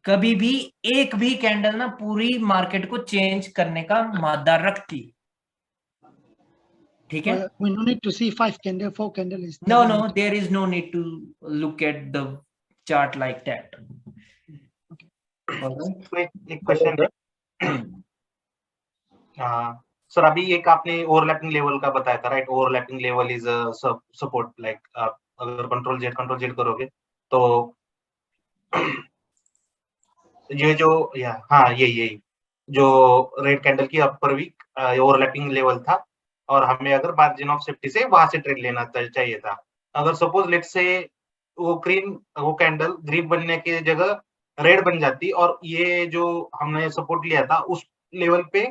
कभी भी एक भी कैंडल ना पूरी मार्केट को चेंज करने का मादा रखती। ठीक है? We no need to see 5 candle, 4 candle is No, there is no need to look at the chart like that. एक क्वेश्चन सर, अभी एक आपने ओवरलैपिंग लेवल का बताया था, right? Overlapping level is support, like आप अगर कंट्रोल जेड करोगे तो ये जो यही जो रेड कैंडल की अपर वीक ओवरलैपिंग लेवल था, और हमें अगर मार्जिन ऑफ सेफ्टी से वहां से ट्रेड लेना चाहिए था। अगर सपोज लेट से वो कैंडल ग्रीन बनने की जगह रेड बन जाती और ये जो हमने सपोर्ट लिया था उस लेवल पे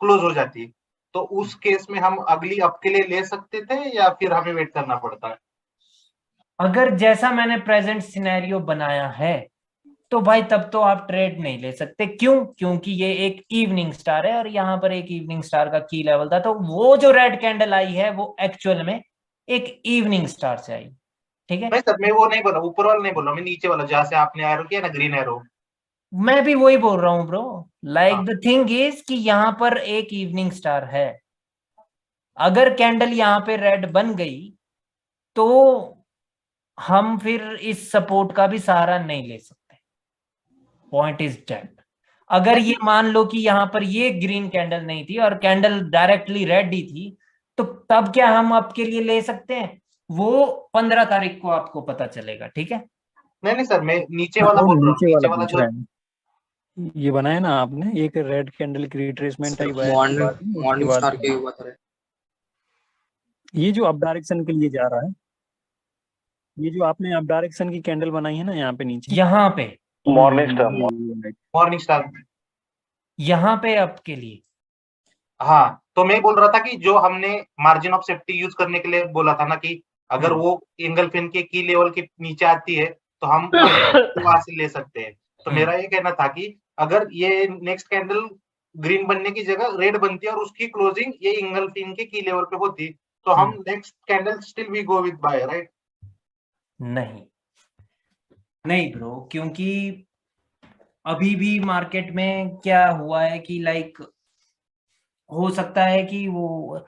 क्लोज हो जाती, तो उस केस में हम अगली अप के लिए ले सकते थे या फिर हमें वेट करना पड़ता है? अगर जैसा मैंने प्रेजेंट सिनेरियो बनाया है तो भाई तब तो आप ट्रेड नहीं ले सकते। क्यों? क्योंकि ये एक इवनिंग स्टार है और यहाँ पर एक इवनिंग स्टार का की लेवल था, तो वो जो रेड कैंडल आई है वो एक्चुअल में एक इवनिंग स्टार से आई। ठीक है? नहीं सर, मैं वो नहीं बोल रहा, ऊपर वाला नहीं बोल रहा, मैं नीचे वाला जहाँ से आपने एरो किया ना, ग्रीन एरो। मैं भी वही बोल रहा हूँ bro. Like the thing is कि यहाँ पर एक इवनिंग स्टार है, अगर कैंडल यहाँ पे रेड बन गई तो हम फिर इस सपोर्ट का भी सहारा नहीं ले सकते। पॉइंट इज दैट अगर ये मान लो कि यहाँ पर ये ग्रीन कैंडल नहीं थी और कैंडल डायरेक्टली रेड ही थी, तो तब क्या हम आपके लिए ले सकते हैं? वो 15 तारीख को आपको पता चलेगा। ठीक है? नहीं सर, मैं नीचे वाला बोल रहा हूँ, नीचे वाला जो ये बनाया ना आपने, एक रेड कैंडल की रिट्रेसमेंट आई मॉर्निंग स्टार के हुआ था, ये जो अप डायरेक्शन के लिए जा रहा है, ये जो आपने अप डायरेक्शन की कैंडल बनाई है ना यहाँ पे नीचे, यहाँ पे मॉर्निंग स्टार यहाँ पे अप के लिए। हाँ, तो मैं बोल रहा था कि जो हमने मार्जिन ऑफ सेफ्टी यूज करने के लिए बोला था ना, कि अगर वो एंगल्फिन के की लेवल के नीचे आती है तो हम वहां से ले सकते हैं। तो मेरा ये कहना था कि अगर ये नेक्स्ट कैंडल ग्रीन बनने की जगह रेड बनती है और उसकी क्लोजिंग ये एंगल्फिन के की लेवल पे होती, तो हम next candle still we go with buy, right? नहीं ब्रो, क्योंकि अभी भी मार्केट में क्या हुआ है कि लाइक हो सकता है कि वो,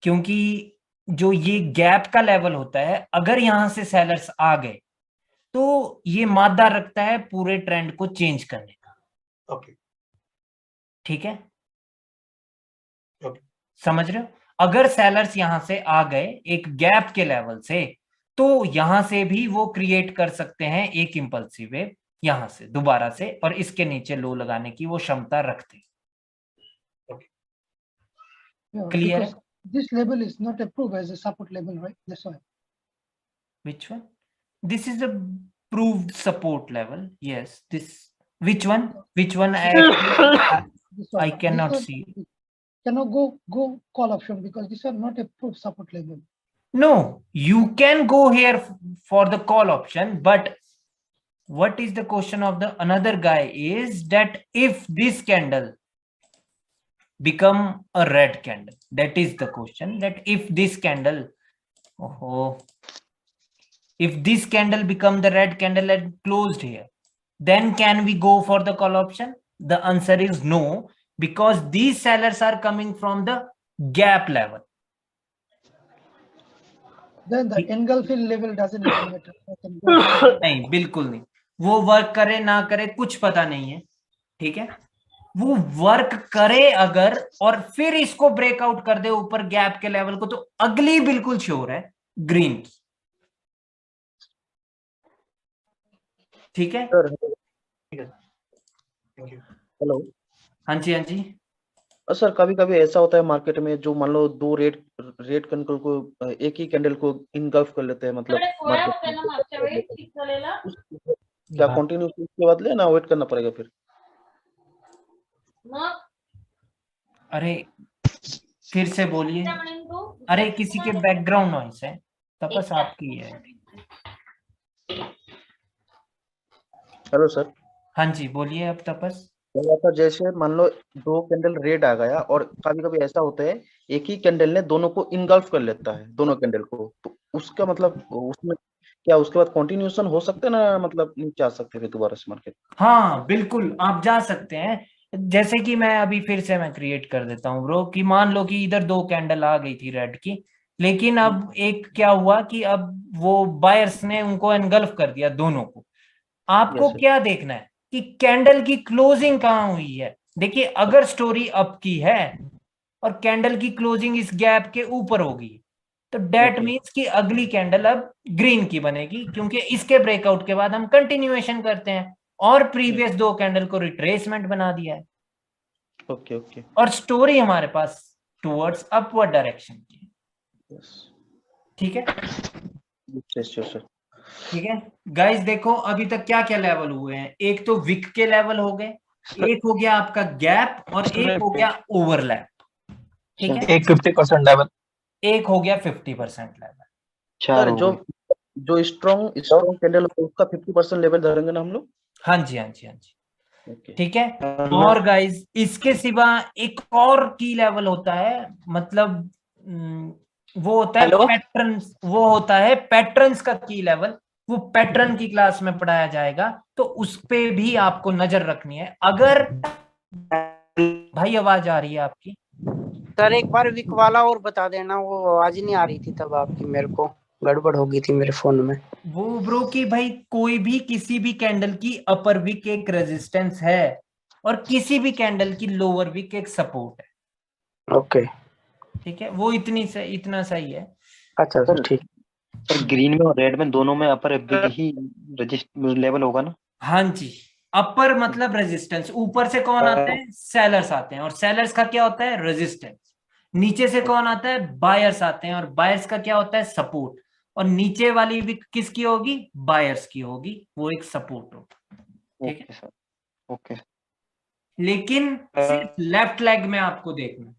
क्योंकि जो ये गैप का लेवल होता है, अगर यहां से सेलर्स आ गए तो ये मादा रखता है पूरे ट्रेंड को चेंज करने का। ओके, ठीक है? ओके, समझ रहे हो? अगर सेलर्स यहां से आ गए एक गैप के लेवल से, तो यहां से भी वो क्रिएट कर सकते हैं एक इंपल्सिव वेव यहां से दोबारा से, और इसके नीचे लो लगाने की वो क्षमता रखते हैं। Clear? This level is not approved as a support level, right? That's why. Which one? This is a proved support level. Yes. This. Which one? Which one? I cannot see. Cannot go call option because these are not approved support level. No, you can go here for the call option, but what is the question of the another guy is that if this candle become a red candle, that is the question, that if this candle, if this candle become the red candle and closed here, then can we go for the call option? The answer is no, because these sellers are coming from the gap level. Then the engulfing level doesn't even matter. नहीं, बिल्कुल नहीं। वो work करे ना करे कुछ पता नहीं है। ठीक है? वो वर्क करे अगर और फिर इसको ब्रेकआउट कर दे ऊपर गैप के लेवल को, तो अगली बिल्कुल श्योर है ग्रीन की। ठीक है? हेलो, हाँ जी, हाँ जी सर। कभी कभी ऐसा होता है मार्केट में, जो मान लो दो रेड कैंडल को एक ही कैंडल को इनगल्फ कर लेते हैं, मतलब क्या कंटिन्यू उसके बाद लेना वेट करना पड़ेगा फिर? अरे फिर से बोलिए। अरे किसी के बैकग्राउंड नॉइस है। तपस आपकी है। Hello sir. हाँ जी बोलिए अब तपस। तो जैसे मान लो 2 कैंडल रेड आ गया और कभी कभी ऐसा होता है एक ही कैंडल ने दोनों को इनगल्फ कर लेता है, दोनों कैंडल को, तो उसका मतलब उसमें क्या उसके बाद कंटिन्यूएशन हो सकता है ना, मतलब नीचे आ सकते हैं दोबारा से मार्केट? हाँ बिल्कुल आप जा सकते हैं। जैसे कि मैं अभी फिर से मैं क्रिएट कर देता हूँ ब्रो, कि मान लो कि इधर 2 कैंडल आ गई थी रेड की, लेकिन अब एक क्या हुआ कि अब वो बायर्स ने उनको एनगल्फ कर दिया दोनों को। आपको क्या देखना है कि कैंडल की क्लोजिंग कहाँ हुई है। देखिए अगर स्टोरी अप की है और कैंडल की क्लोजिंग इस गैप के ऊपर होगी, तो डेट मीन्स कि अगली कैंडल अब ग्रीन की बनेगी, क्योंकि इसके ब्रेकआउट के बाद हम कंटिन्यूएशन करते हैं और प्रीवियस 2 कैंडल को रिट्रेसमेंट बना दिया है। Okay okay. और स्टोरी हमारे पास टुवर्ड्स अपवर्ड डायरेक्शन की। ठीक है ठीक है गाइस, देखो अभी तक क्या क्या लेवल हुए हैं। एक तो विक के लेवल हो गए, एक हो गया आपका गैप, और एक हो गया ओवरलैप। ठीक है, एक 50% लेवल, एक हो गया 50% लेवल। सर जो स्ट्रॉन्ग कैंडल उसका 50% लेवल धरेंगे ना हम लोग? हाँ जी हाँ जी हाँ जी। ठीक है, और गाइस इसके सिवा एक और की लेवल होता है, मतलब वो होता है पैटर्न, वो होता है पैटर्न्स का की लेवल। वो पैटर्न की क्लास में पढ़ाया जाएगा, तो उस पे भी आपको नजर रखनी है। अगर भाई आवाज आ रही है आपकी? सर एक बार विक वाला और बता देना, वो आवाज नहीं आ रही थी तब आपकी, मेरे को गड़बड़ हो गई थी मेरे फोन में। वो ब्रो की भाई कोई भी किसी भी कैंडल की अपर विक एक रेजिस्टेंस है और किसी भी कैंडल की लोअर विक एक सपोर्ट है। ओके ठीक है, वो इतना सही है। अच्छा सर ठीक। पर ग्रीन में और रेड में दोनों में अपर विक ही लेवल होगा ना? हाँ जी, अपर मतलब रेजिस्टेंस। ऊपर से कौन आता है? सेलर्स आते हैं, और सेलर्स का क्या होता है? रेजिस्टेंस। नीचे से कौन आता है? बायर्स आते हैं, और बायर्स का क्या होता है? सपोर्ट। और नीचे वाली विक किसकी होगी? बायर्स की होगी, वो एक सपोर्ट होगा। ठीक है, ओके। लेकिन सिर्फ लेफ्ट लेग में आपको देखना।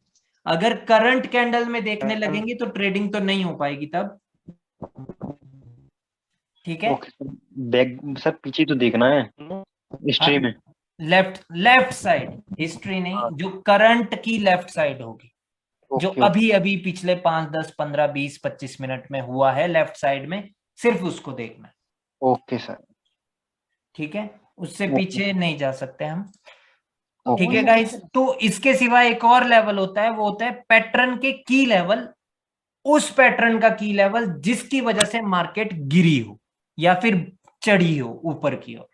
अगर करंट कैंडल में देखने लगेंगे तो ट्रेडिंग तो नहीं हो पाएगी तब। ठीक है, बैक सर पीछे तो देखना है हिस्ट्री में। लेफ्ट साइड, हिस्ट्री नहीं, जो करंट की लेफ्ट साइड होगी, जो अभी अभी पिछले 5, 10, 15, 20, 25 मिनट में हुआ है लेफ्ट साइड में, सिर्फ उसको देखना है। Okay sir. ठीक है, उससे पीछे नहीं जा सकते हम। ठीक है गाइस, तो इसके सिवा एक और लेवल होता है, वो होता है पैटर्न के की लेवल। उस पैटर्न का की लेवल जिसकी वजह से मार्केट गिरी हो या फिर चढ़ी हो ऊपर की ओर।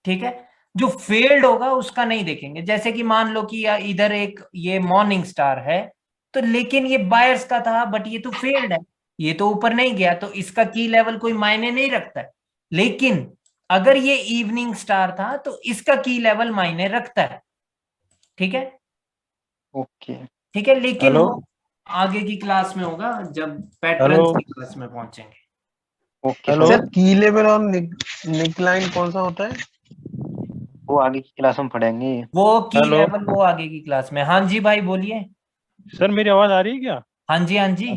ठीक है, जो फेल्ड होगा उसका नहीं देखेंगे। जैसे कि मान लो कि इधर एक ये मॉर्निंग स्टार है, तो लेकिन ये बायर्स का था, बट ये तो फेल्ड है, ये तो ऊपर नहीं गया, तो इसका की लेवल कोई मायने नहीं रखता है। लेकिन अगर ये इवनिंग स्टार था तो इसका की लेवल मायने रखता है। ठीक है ओके ठीक है, लेकिन वो आगे की क्लास में होगा जब पैटर्न की क्लास में पहुंचेंगे। ओके सर की लेवल और निक लाइन कौन सा होता है? वो आगे की क्लास में पढ़ेंगे। वो की लेवल वो आगे की क्लास में। हाँ जी भाई बोलिए। सर मेरी आवाज आ रही है क्या? हाँ जी हाँ जी।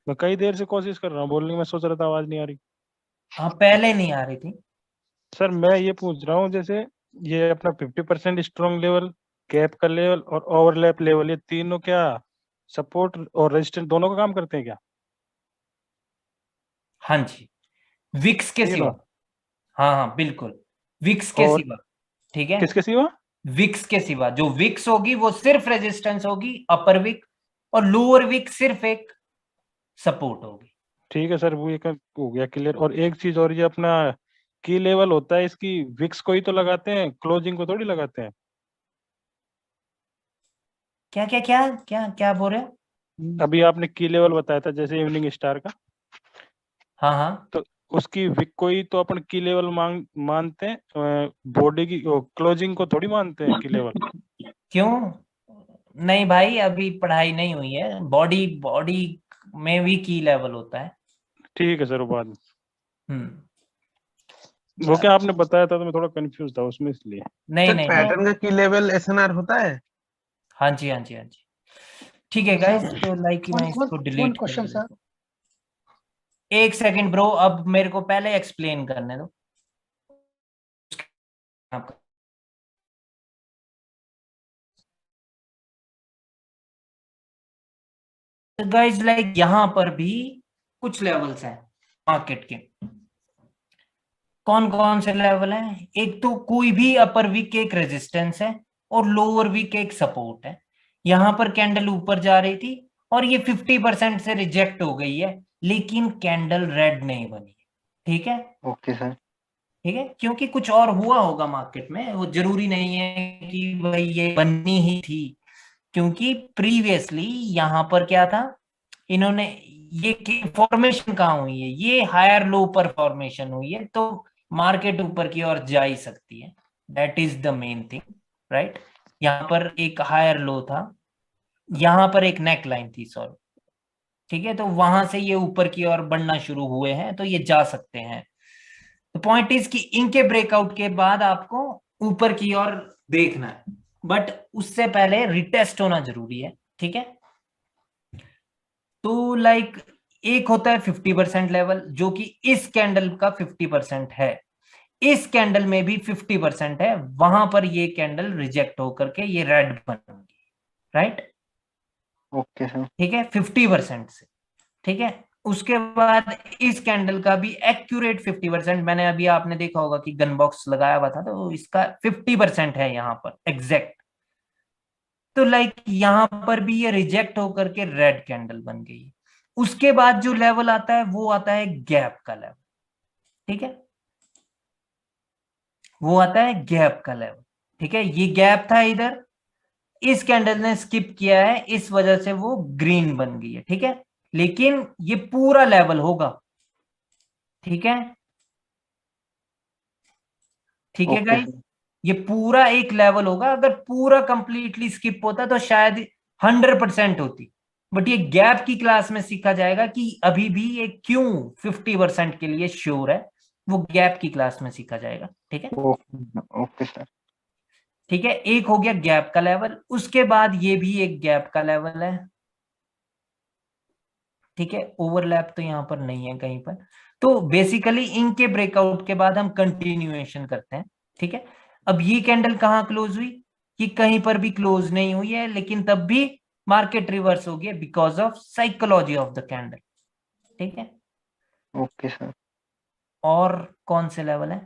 मैं कई देर से कोशिश कर रहा हूँ बोलने की, मैं सोच रहा था आवाज नहीं आ रही। हाँ पहले नहीं आ रही थी। सर मैं ये पूछ रहा हूँ, जैसे ये अपना 50% स्ट्रॉन्ग लेवल, गैप का लेवल और ओवरलैप लेवल, ये तीनों क्या सपोर्ट और रेजिस्टेंस दोनों का काम करते हैं क्या? हाँ जी, विक्स के सिवा। हाँ हाँ बिल्कुल, विक्स के सिवा। ठीक है, किसके सिवा? विक्स के सिवा। जो विक्स होगी वो सिर्फ रेजिस्टेंस होगी, अपर विक, और लोअर विक सिर्फ एक सपोर्ट होगी। ठीक है सर, वो एक हो गया क्लियर। और एक चीज और, ये अपना की लेवल होता है, इसकी विक्स को ही तो लगाते हैं, क्लोजिंग को थोड़ी लगाते हैं। क्या क्या क्या क्या क्या बोल रहे हो? अभी आपने की लेवल बताया था जैसे इवनिंग स्टार का। हाँ हाँ, तो उसकी विक को ही तो अपन की लेवल मानते हैं, बॉडी की क्लोजिंग को थोड़ी मानते हैं की लेवल। क्यों नहीं भाई, अभी पढ़ाई नहीं हुई है। बॉडी में भी की लेवल होता है। ठीक है सर, वो बाद में। वो क्या आपने बताया था तो मैं थोड़ा कंफ्यूज था उसमें, इसलिए। नहीं नहीं, पैटर्न का की लेवल एसएनआर होता है? हाँ जी हाँ जी हाँ जी। ठीक है गाइस, तो लाइक मैं इसको डिलीट कर देता हूं। एक सेकंड ब्रो, अब मेरे को पहले एक्सप्लेन करने दो आपका। गाइस लाइक यहां पर भी कुछ लेवल्स हैं मार्केट के। कौन कौन से लेवल हैं? एक तो कोई भी अपर वीक एक रेजिस्टेंस है और लोअर वीक एक सपोर्ट है। यहां पर कैंडल ऊपर जा रही थी और ये 50% से रिजेक्ट हो गई है, लेकिन कैंडल रेड नहीं बनी। ठीक है, ओके सर। ठीक है, क्योंकि कुछ और हुआ होगा मार्केट में, वो जरूरी नहीं है कि भाई ये बननी ही थी। क्योंकि प्रीवियसली यहां पर क्या था, इन्होंने ये फॉर्मेशन कहाँ हुई है, ये हायर लो पर फॉर्मेशन हुई है, तो मार्केट ऊपर की ओर जा ही सकती है। That is the main thing, right. यहाँ पर एक हायर लो था, यहाँ पर एक नेक लाइन थी, सॉरी, ठीक है, तो वहां से ये ऊपर की ओर बढ़ना शुरू हुए हैं, तो ये जा सकते हैं। तो पॉइंट इज कि इनके ब्रेकआउट के बाद आपको ऊपर की ओर देखना है, बट उससे पहले रिटेस्ट होना जरूरी है। ठीक है, तो लाइक एक होता है 50% लेवल, जो कि इस कैंडल का 50% है, इस कैंडल में भी 50% है, वहां पर ये कैंडल रिजेक्ट होकर के ये रेड बनेगी, राइट। Okay sir. ठीक है, 50% से। ठीक है, उसके बाद इस कैंडल का भी एक्यूरेट 50%, मैंने अभी आपने देखा होगा कि गन बॉक्स लगाया हुआ था, तो इसका 50% है यहाँ पर एग्जैक्ट। तो लाइक यहां पर भी ये रिजेक्ट होकर के रेड कैंडल बन गई। उसके बाद जो लेवल आता है वो आता है गैप का लेवल। ठीक है, वो आता है गैप का लेवल। ठीक है, ये गैप था इधर, इस कैंडल ने स्किप किया है, इस वजह से वो ग्रीन बन गई है। ठीक है, लेकिन ये पूरा लेवल होगा। ठीक है, ठीक है गाइस, ये पूरा एक लेवल होगा। अगर पूरा कंप्लीटली स्किप होता तो शायद 100% होती, बट ये गैप की क्लास में सीखा जाएगा कि अभी भी ये क्यों 50% के लिए श्योर है, वो गैप की क्लास में सीखा जाएगा। ठीक है, ओके सर। ठीक है, एक हो गया गैप का लेवल, उसके बाद ये भी एक गैप का लेवल है। ठीक है, ओवरलैप तो यहां पर नहीं है कहीं पर। तो बेसिकली इनके ब्रेकआउट के बाद हम कंटिन्यूएशन करते हैं। ठीक है, अब ये कैंडल कहां क्लोज हुई, ये कहीं पर भी क्लोज नहीं हुई है, लेकिन तब भी मार्केट रिवर्स हो गया because of psychology of the candle. ठीक है, ओके सर। और कौन से लेवल है?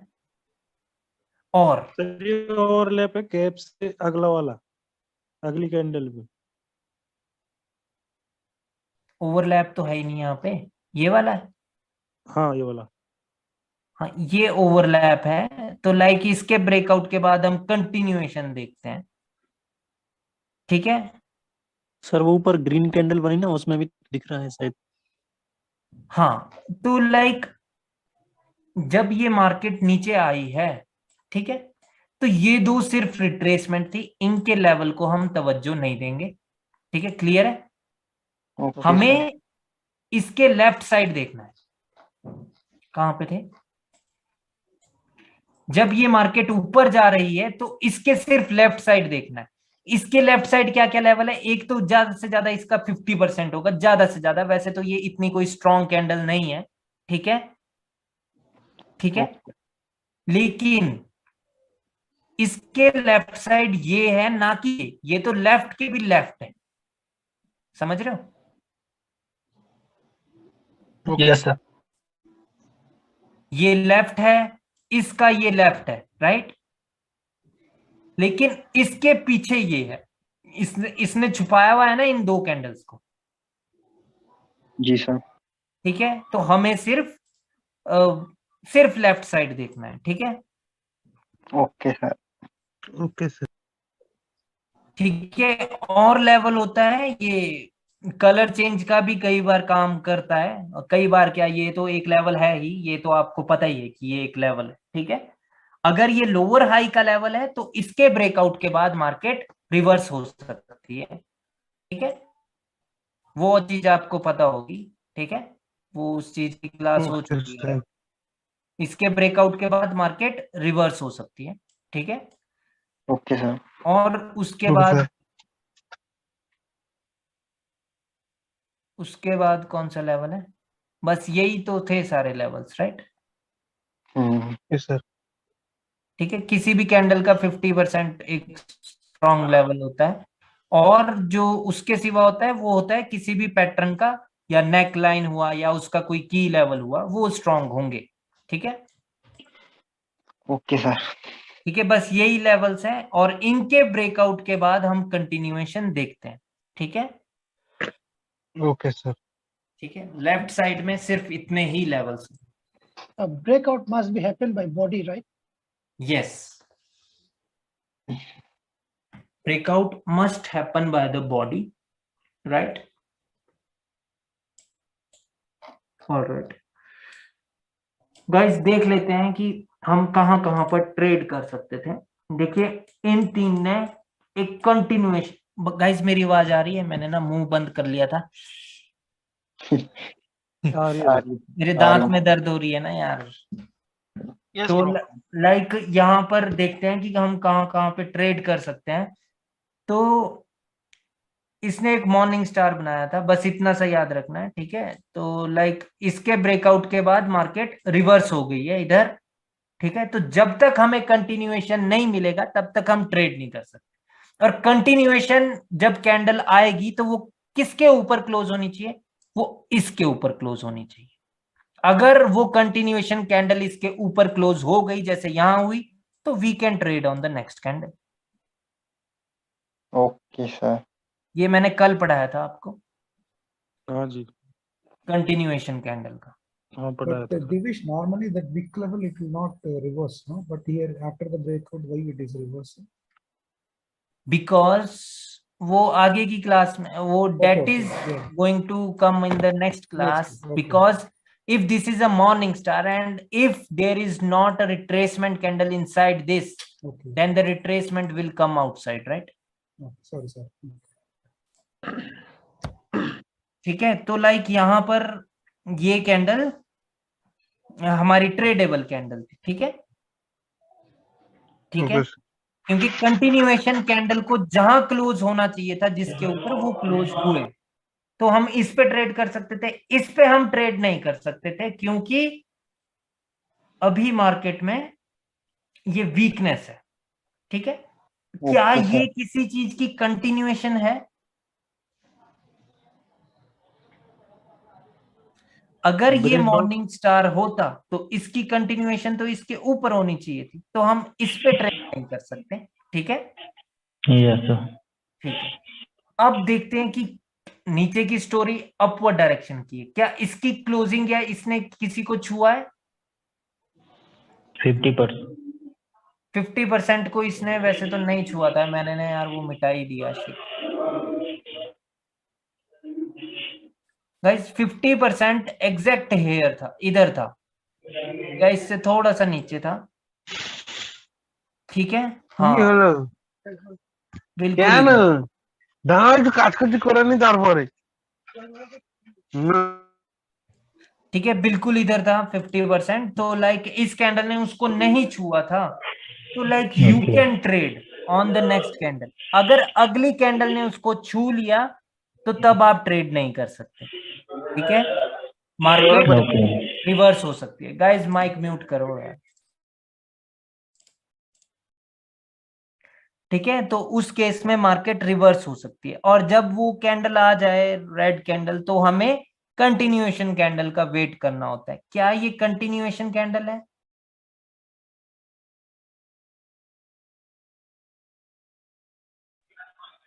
और सर ये ओवरलैप है गैप से अगला वाला, अगली कैंडल में। ओवरलैप तो है ही नहीं यहाँ पे, ये वाला है। हाँ ये वाला। हाँ ये ओवरलैप है, तो लाइक इसके ब्रेकआउट के बाद हम कंटिन्यूएशन देखते हैं। ठीक है, सर वो ऊपर ग्रीन कैंडल बनी ना, उसमें भी दिख रहा है शायद। हाँ, तो लाइक जब ये मार्केट नीचे आई है, ठीक है, तो ये दो सिर्फ रिट्रेसमेंट थी, इनके लेवल को हम तवज्जो नहीं देंगे। ठीक है, क्लियर है? हमें इसके लेफ्ट साइड देखना है। कहां पे थे? जब ये मार्केट ऊपर जा रही है तो इसके सिर्फ लेफ्ट साइड देखना है। इसके लेफ्ट साइड क्या क्या लेवल है? एक तो ज्यादा से ज्यादा इसका 50% होगा, ज्यादा से ज्यादा, वैसे तो ये इतनी कोई स्ट्रॉन्ग कैंडल नहीं है। ठीक है, ठीक है, लेकिन इसके लेफ्ट साइड ये है, ना कि ये तो लेफ्ट के भी लेफ्ट है, समझ रहे हो? Yes sir. ये लेफ्ट है, इसका ये लेफ्ट है, राइट, लेकिन इसके पीछे ये है, इसने छुपाया हुआ है ना इन दो कैंडल्स को। जी सर। ठीक है, तो हमें सिर्फ लेफ्ट साइड देखना है। ठीक है, ओके सर। Okay sir. ठीक है, और लेवल होता है ये कलर चेंज का भी कई बार काम करता है, और कई बार क्या, ये तो एक लेवल है ही, ये तो आपको पता ही है कि ये एक लेवल है। ठीक है, अगर ये लोअर हाई का लेवल है तो इसके ब्रेकआउट के बाद मार्केट रिवर्स हो सकती है। ठीक है, वो चीज आपको पता होगी। ठीक है, वो उस चीज की क्लास हो चुकी है। इसके ब्रेकआउट के बाद मार्केट रिवर्स हो सकती है। ठीक है, ओके सर। और उसके बाद कौन सा लेवल है? बस यही तो थे सारे लेवल्स, राइट? Yes sir. ठीक है, किसी भी कैंडल का 50% एक स्ट्रॉन्ग लेवल होता है, और जो उसके सिवा होता है वो होता है किसी भी पैटर्न का, या नेक लाइन हुआ या उसका कोई की लेवल हुआ, वो स्ट्रॉन्ग होंगे। ठीक है, ओके सर। ठीक है, बस यही लेवल्स हैं, और इनके ब्रेकआउट के बाद हम कंटिन्यूएशन देखते हैं। ठीक है, ओके सर। ठीक है, लेफ्ट साइड में सिर्फ इतने ही levels. Breakout must be happen by body, right? Yes, breakout must happen by the body, right? All right, guys, देख लेते हैं कि हम कहां कहां पर ट्रेड कर सकते थे। देखिए, इन तीन ने एक कंटिन्यूएशन। गाइस, मेरी आवाज आ रही है? मैंने ना मुंह बंद कर लिया था। मेरे दांत में दर्द हो रही है ना यार। Yes, तो bro. लाइक यहाँ पर देखते हैं कि हम कहां कहां पे ट्रेड कर सकते हैं। तो इसने एक मॉर्निंग स्टार बनाया था, बस इतना सा याद रखना है। ठीक है, तो लाइक इसके ब्रेकआउट के बाद मार्केट रिवर्स हो गई है इधर। ठीक है, तो जब तक हमें कंटिन्यूएशन नहीं मिलेगा तब तक हम ट्रेड नहीं कर सकते। और कंटिन्यूएशन जब कैंडल आएगी तो वो किसके ऊपर क्लोज होनी चाहिए? वो इसके ऊपर क्लोज होनी चाहिए। अगर वो कंटिन्यूएशन कैंडल इसके ऊपर क्लोज हो गई जैसे यहां हुई, तो we can trade on the next candle. Okay sir. ये मैंने कल पढ़ाया था आपको। हाँ जी, कंटिन्यूएशन कैंडल का। हाँ पढ़ाया था। Divish, normally that big level it will not reverse, no? But here after the breakout, why it is reversing? Because वो आगे की क्लास में, वो that is going to come in the next class. Because if this is a morning star and if there is not a retracement candle inside this, then the retracement will come outside, right? Sorry, sir. ठीक है, तो like यहाँ पर ये candle हमारी tradable candle थी। ठीक है, ठीक है, क्योंकि कंटिन्यूएशन कैंडल को जहां क्लोज होना चाहिए था जिसके ऊपर, वो क्लोज हुए, तो हम इस पे ट्रेड कर सकते थे। इस पे हम ट्रेड नहीं कर सकते थे क्योंकि अभी मार्केट में ये वीकनेस है। ठीक है, क्या ये किसी चीज की कंटिन्यूएशन है? अगर ये मॉर्निंग स्टार होता तो इसकी कंटिन्यूएशन तो इसके ऊपर होनी चाहिए थी, तो हम इस पे ट्रेड नहीं कर सकते। ठीक है, यस सर। ठीक है, अब देखते हैं कि नीचे की स्टोरी अपवर्ड डायरेक्शन की है। क्या इसकी क्लोजिंग या इसने किसी को छुआ है? 50% को इसने वैसे तो नहीं छुआ था, मैंने ना यार वो मिटा ही दिया। गाइस 50% एग्जैक्ट हेयर था, इधर था या इससे थोड़ा सा नीचे था। ठीक है, हाँ बिल्कुल ठीक है, बिल्कुल इधर था 50%। तो लाइक इस कैंडल ने उसको नहीं छुआ था, तो like you can trade on the next candle. अगर अगली कैंडल ने उसको छू लिया तो तब आप ट्रेड नहीं कर सकते। ठीक है, मार्केट रिवर्स हो सकती है। गाइस माइक म्यूट करो यार। ठीक है, तो उस केस में मार्केट रिवर्स हो सकती है, और जब वो कैंडल आ जाए रेड कैंडल, तो हमें कंटिन्यूएशन कैंडल का वेट करना होता है। क्या ये कंटिन्यूएशन कैंडल है?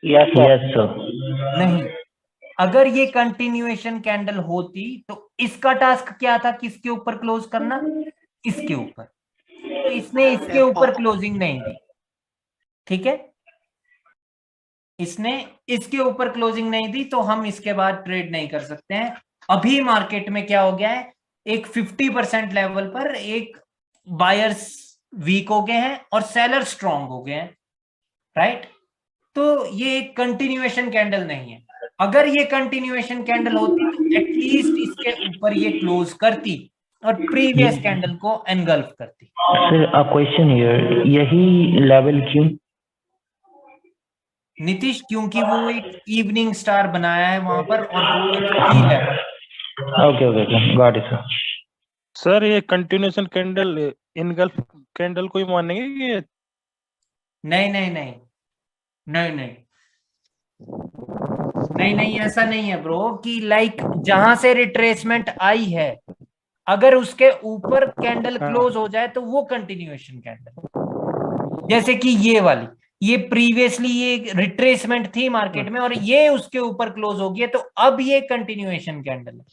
Yes sir. नहीं, अगर ये कंटिन्यूएशन कैंडल होती तो इसका टास्क क्या था? किसके ऊपर क्लोज करना? इसके ऊपर। तो इसने इसके ऊपर क्लोजिंग नहीं दी। ठीक है, इसने इसके ऊपर क्लोजिंग नहीं दी, तो हम इसके बाद ट्रेड नहीं कर सकते हैं। अभी मार्केट में क्या हो गया है, एक 50% लेवल पर एक बायर्स वीक हो गए हैं और सेलर स्ट्रॉन्ग हो गए हैं, राइट? तो ये एक कंटिन्यूएशन कैंडल नहीं है। अगर ये कंटिन्यूएशन कैंडल होती तो एटलीस्ट इसके ऊपर ये क्लोज करती और प्रीवियस कैंडल को एनगल्फ करती। सर अ क्वेश्चन हियर, यही लेवल क्यों? नीतीश, क्योंकि वो एक इवनिंग स्टार बनाया है वहां पर, और वो एक की level. Okay, got it, sir. Sir ये कंटिन्यूएशन कैंडल इनगल्फ कैंडल को ही मानेंगे कि नहीं नहीं नहीं नहीं नहीं नहीं नहीं ऐसा नहीं है ब्रो कि लाइक जहां से रिट्रेसमेंट आई है अगर उसके ऊपर कैंडल क्लोज हो जाए तो वो कंटिन्यूएशन कैंडल, जैसे कि ये वाली, ये प्रीवियसली ये रिट्रेसमेंट थी मार्केट में और ये उसके ऊपर क्लोज हो गया तो अब ये कंटिन्यूएशन कैंडल है।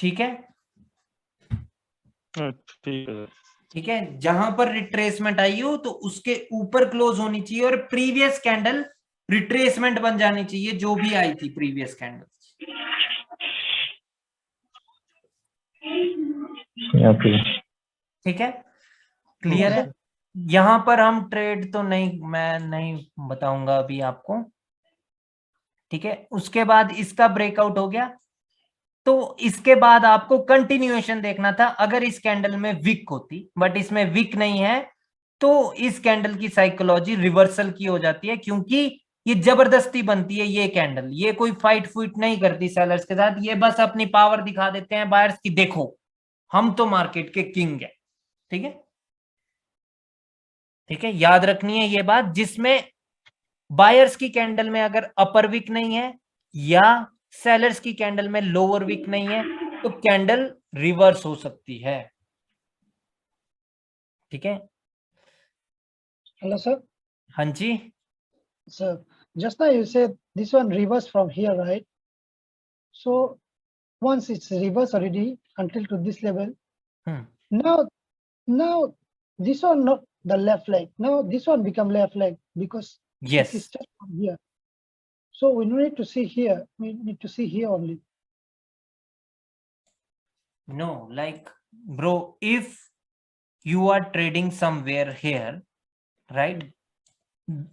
ठीक है, ठीक है, जहां पर रिट्रेसमेंट आई हो तो उसके ऊपर क्लोज होनी चाहिए और प्रीवियस कैंडल रिट्रेसमेंट बन जानी चाहिए जो भी आई थी प्रीवियस कैंडल। ठीक है, क्लियर है। यहां पर हम ट्रेड तो नहीं, मैं नहीं बताऊंगा अभी आपको। ठीक है, उसके बाद इसका ब्रेकआउट हो गया तो इसके बाद आपको कंटिन्यूएशन देखना था अगर इस कैंडल में विक होती, बट इसमें विक नहीं है तो इस कैंडल की साइकोलॉजी रिवर्सल की हो जाती है क्योंकि ये जबरदस्ती बनती है। ये कैंडल ये कोई फाइट फुइट नहीं करती सेलर्स के साथ, ये बस अपनी पावर दिखा देते हैं बायर्स की, देखो हम तो मार्केट के किंग है। ठीक है, ठीक है, याद रखनी है ये बात, जिसमें बायर्स की कैंडल में अगर अपर विक नहीं है या सेलर्स की कैंडल में लोअर विक नहीं है तो कैंडल रिवर्स हो सकती है। ठीक है, हेलो सर। हाँ जी sir, just now you said this one reverse from here, right? So once it's reverse already until to this level, now this one not the left leg, now this one become left leg because yes, it is just from here. So we don't need to see here, we need to see here only. No, like bro, if you are trading somewhere here, right,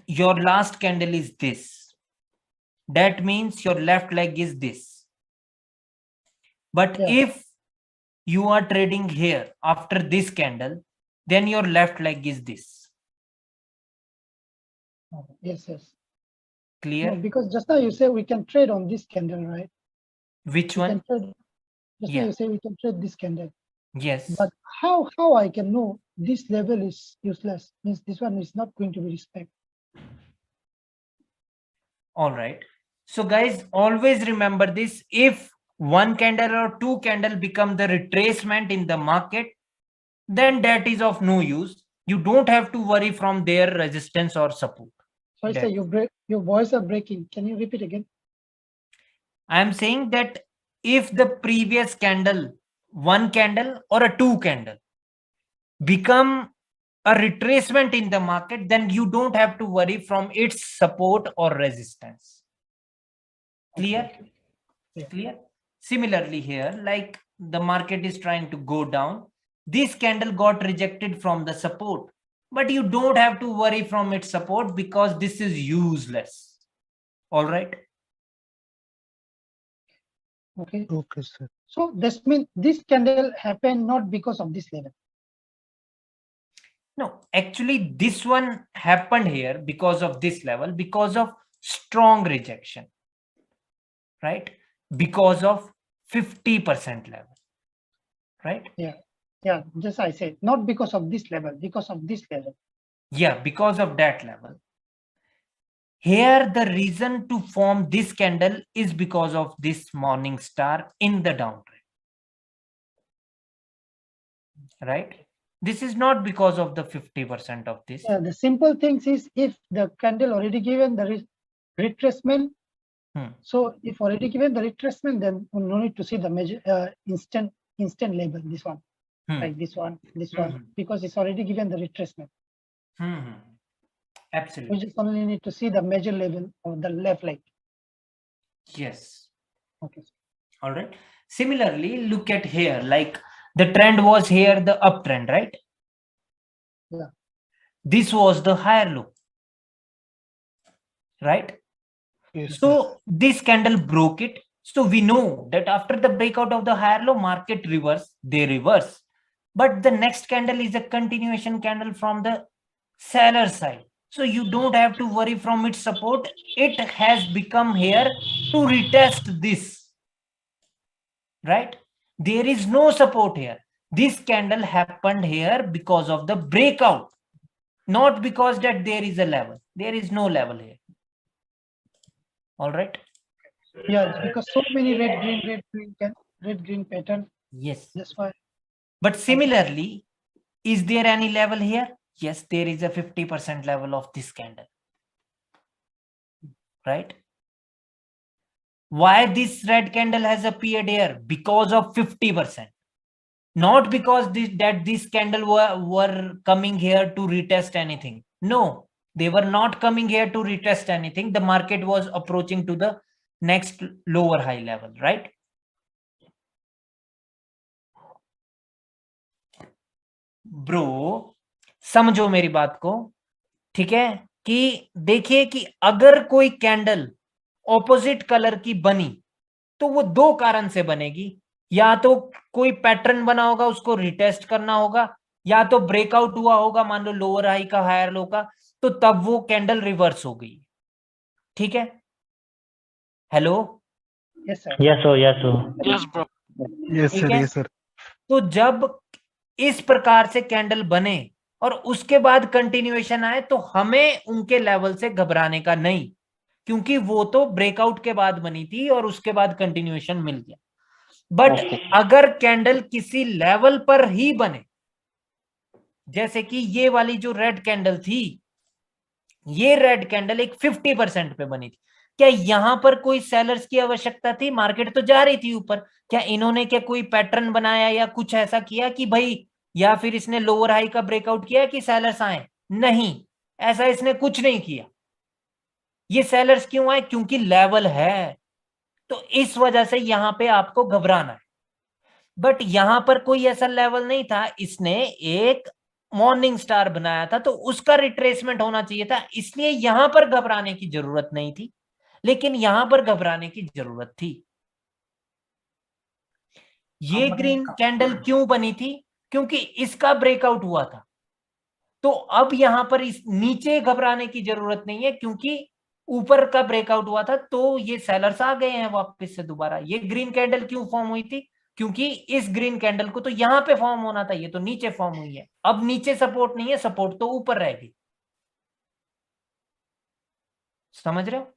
your last candle is this, that means your left leg is this. But if you are trading here after this candle, then your left leg is this. Yes, yes. Clear? No, because just now you say we can trade on this candle, right? Which one? Just now you say we can trade this candle. Yes. But how I can know this level is useless, means this one is not going to be respected. All right. So guys, always remember this. If one candle or two candle become the retracement in the market, then that is of no use. You don't have to worry from their resistance or support. Sorry, sir, your voice are breaking. Can you repeat again? I am saying that if the previous candle, one candle or a two candle, become a retracement in the market, then you don't have to worry from its support or resistance. Clear? Yeah. Clear? Similarly here, like the market is trying to go down, this candle got rejected from the support, but you don't have to worry from its support because this is useless. All right? Okay. Okay, sir. So this means this candle happened not because of this level. No, actually this one happened here because of this level, because of strong rejection, right? Because of 50% level, right? Yeah, just I said, not because of this level, because of this level. Yeah, because of that level. Here, the reason to form this candle is because of this morning star in the downtrend, right? This is not because of the 50% of this. Yeah, the simple things is if the candle already given the retracement, so if already given the retracement, then we no need to see the major instant label, this one, like this one, because it's already given the retracement. Absolutely. We just only need to see the major level of the left leg. Yes. Okay. All right. Similarly, look at here, like the trend was here, the uptrend, right? Yeah. This was the higher low, right? Yes, so this candle broke it. So we know that after the breakout of the higher low, market reverse, they reverse. But the next candle is a continuation candle from the seller side. So you don't have to worry from its support. It has become here to retest this, right? There is no support here. This candle happened here because of the breakout, not because that there is a level. There is no level here. All right. Yeah, because so many red green pattern. Yes. That's why. But similarly, is there any level here? Yes, there is a 50% level of this candle, right? Why this red candle has appeared here? Because of 50%, not because this candle were coming here to retest anything. No, they were not coming here to retest anything. The market was approaching to the next lower high level, right? Bro समझो मेरी बात को, ठीक है? कि देखिए कि अगर कोई कैंडल ऑपोजिट कलर की बनी तो वो दो कारण से बनेगी, या तो कोई पैटर्न बना होगा उसको रिटेस्ट करना होगा, या तो ब्रेकआउट हुआ होगा मान लो लोअर हाई का हायर लो का, तो तब वो कैंडल रिवर्स हो गई, ठीक है? Hello? Yes sir. Yes, sir. Yes, sir. Yes, bro. Yes, ठीक sir. है? Yes, sir. तो जब इस प्रकार से कैंडल बने और उसके बाद कंटिन्यूएशन आए तो हमें उनके लेवल से घबराने का नहीं, क्योंकि वो तो ब्रेकआउट के बाद बनी थी और उसके बाद कंटिन्यूएशन मिल गया। बट अगर कैंडल किसी लेवल पर ही बने, जैसे कि ये वाली जो रेड कैंडल थी, ये रेड कैंडल एक 50% पे बनी थी, क्या यहां पर कोई सेलर्स की आवश्यकता थी? मार्केट तो जा रही थी ऊपर, क्या इन्होंने क्या कोई पैटर्न बनाया या कुछ ऐसा किया कि भाई, या फिर इसने लोअर हाई का ब्रेकआउट किया कि सेलर्स आए? नहीं, ऐसा इसने कुछ नहीं किया। ये सेलर्स क्यों आए? क्योंकि लेवल है, तो इस वजह से यहां पे आपको घबराना है। बट यहां पर कोई ऐसा लेवल नहीं था, इसने एक मॉर्निंग स्टार बनाया था तो उसका रिट्रेसमेंट होना चाहिए था, इसलिए यहां पर घबराने की जरूरत नहीं थी, लेकिन यहां पर घबराने की जरूरत थी। ये ग्रीन कैंडल क्यों बनी थी? क्योंकि इसका ब्रेकआउट हुआ था। तो अब यहां पर इस नीचे घबराने की जरूरत नहीं है, क्योंकि ऊपर का ब्रेकआउट हुआ था, तो ये सेलर्स आ गए हैं वापस से दोबारा। ये ग्रीन कैंडल क्यों फॉर्म हुई थी? क्योंकि इस ग्रीन कैंडल को तो यहां पे फॉर्म होना था, ये तो नीचे फॉर्म हुई है। अब नीचे सपोर्ट नहीं है, सपोर्ट तो ऊपर रहेगी। समझ रहे हो?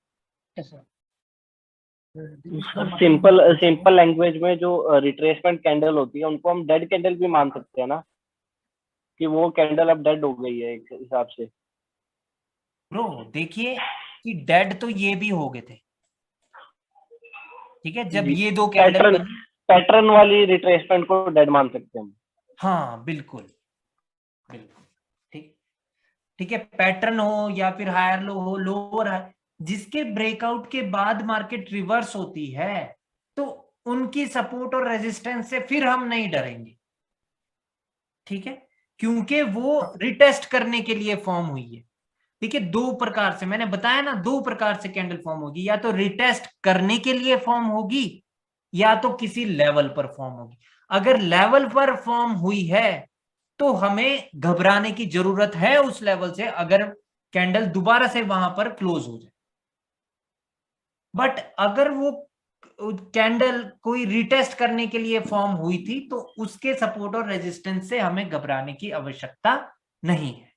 सिंपल लैंग्वेज में जो रिट्रेसमेंट कैंडल होती है उनको हम डेड कैंडल भी मान सकते हैं ना, कि वो कैंडल अब डेड हो गई है एक हिसाब से। ब्रो देखिए कि डेड तो ये भी हो गए थे, ठीक है? जब ये दो कैंडल पैटर्न वाली रिट्रेसमेंट को डेड मान सकते हैं। हाँ बिल्कुल बिल्कुल, ठीक है। पैटर्न हो या फिर हायर लो हो, लोअर हाई, जिसके ब्रेकआउट के बाद मार्केट रिवर्स होती है, तो उनकी सपोर्ट और रेजिस्टेंस से फिर हम नहीं डरेंगे, ठीक है? क्योंकि वो रिटेस्ट करने के लिए फॉर्म हुई है। ठीक है, दो प्रकार से मैंने बताया ना, दो प्रकार से कैंडल फॉर्म होगी, या तो रिटेस्ट करने के लिए फॉर्म होगी या तो किसी लेवल पर फॉर्म होगी। अगर लेवल पर फॉर्म हुई है तो हमें घबराने की जरूरत है उस लेवल से, अगर कैंडल दोबारा से वहां पर क्लोज हो जाए। बट अगर वो कैंडल कोई रिटेस्ट करने के लिए फॉर्म हुई थी तो उसके सपोर्ट और रेजिस्टेंस से हमें घबराने की आवश्यकता नहीं है।